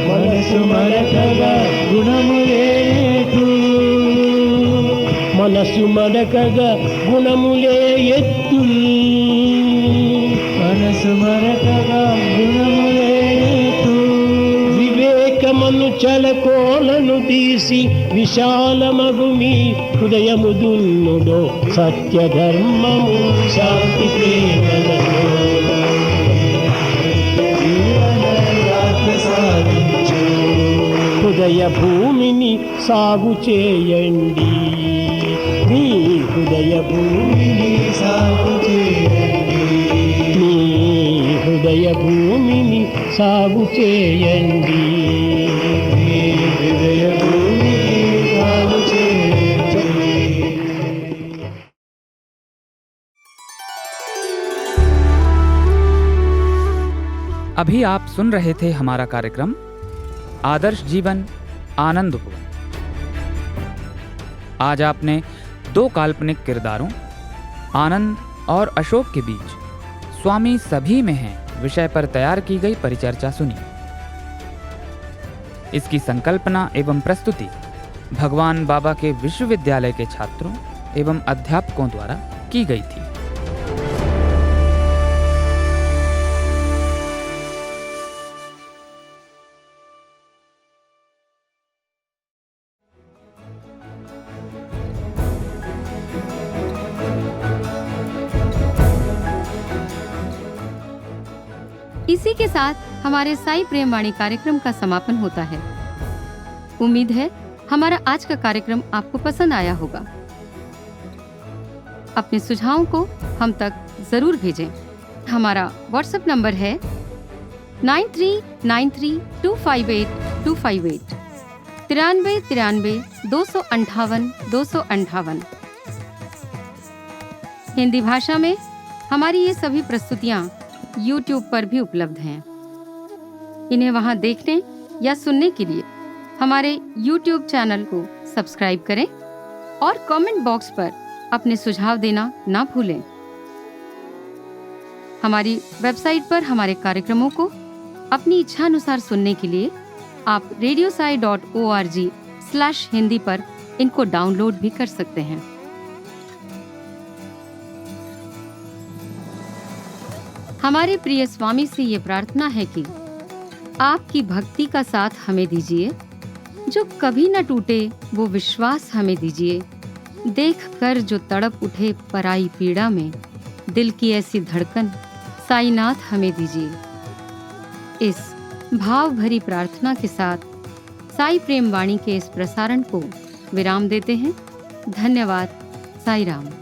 H: मनस्सु मडकद गुणमुलेतु, मनस्सु मडकद गुणमुले यद्दुल, मनस्सु मडकद गुणमुलेतु, వివేకమను చలకోలను తీసి విశాలమగుమి హృదయము దున్నుడో, సత్య ధర్మము శాంతి ప్రేమలతో, హృదయ భూమిని సాగు చేయండి, నీ హృదయ భూమిని సాగు చేయండి, నీ భూమిని సాగు చేయండి. హృదయ భూమిని సాగు చేయండి.
A: अभी आप सुन रहे थे हमारा कार्यक्रम आदर्श जीवन आनंद उपवन। आज आपने दो काल्पनिक किरदारों आनंद और अशोक के बीच स्वामी सभी में हैं विषय पर तैयार की गई परिचर्चा सुनी। इसकी संकल्पना एवं प्रस्तुति भगवान बाबा के विश्वविद्यालय के छात्रों एवं अध्यापकों द्वारा की गई थी।
I: इसी के साथ हमारे साई प्रेम वाणी कार्यक्रम का समापन होता है। उम्मीद है हमारा आज का कार्यक्रम आपको पसंद आया होगा। अपने सुझावों को हम तक जरूर भेजें। हमारा व्हाट्सएप नंबर है 9393258258 9393 258 258। हिंदी भाषा में हमारी ये सभी प्रस्तुतियाँ YouTube पर भी उपलब्ध हैं। इन्हें वहां देखने या सुनने के लिए हमारे YouTube चैनल को सब्सक्राइब करें और कमेंट बॉक्स पर अपने सुझाव देना ना भूलें। हमारी वेबसाइट पर हमारे कार्यक्रमों को अपनी इच्छा अनुसार सुनने के लिए आप radiosai.org/hindi पर इनको डाउनलोड भी कर सकते हैं। हमारे प्रिय स्वामी से ये प्रार्थना है कि आपकी भक्ति का साथ हमें दीजिए, जो कभी न टूटे वो विश्वास हमें दीजिए, देखकर जो तड़प उठे पराई पीड़ा में दिल की ऐसी धड़कन साईनाथ हमें दीजिए। इस भाव भरी प्रार्थना के साथ साई प्रेम वाणी के इस प्रसारण को विराम देते हैं। धन्यवाद। साई राम।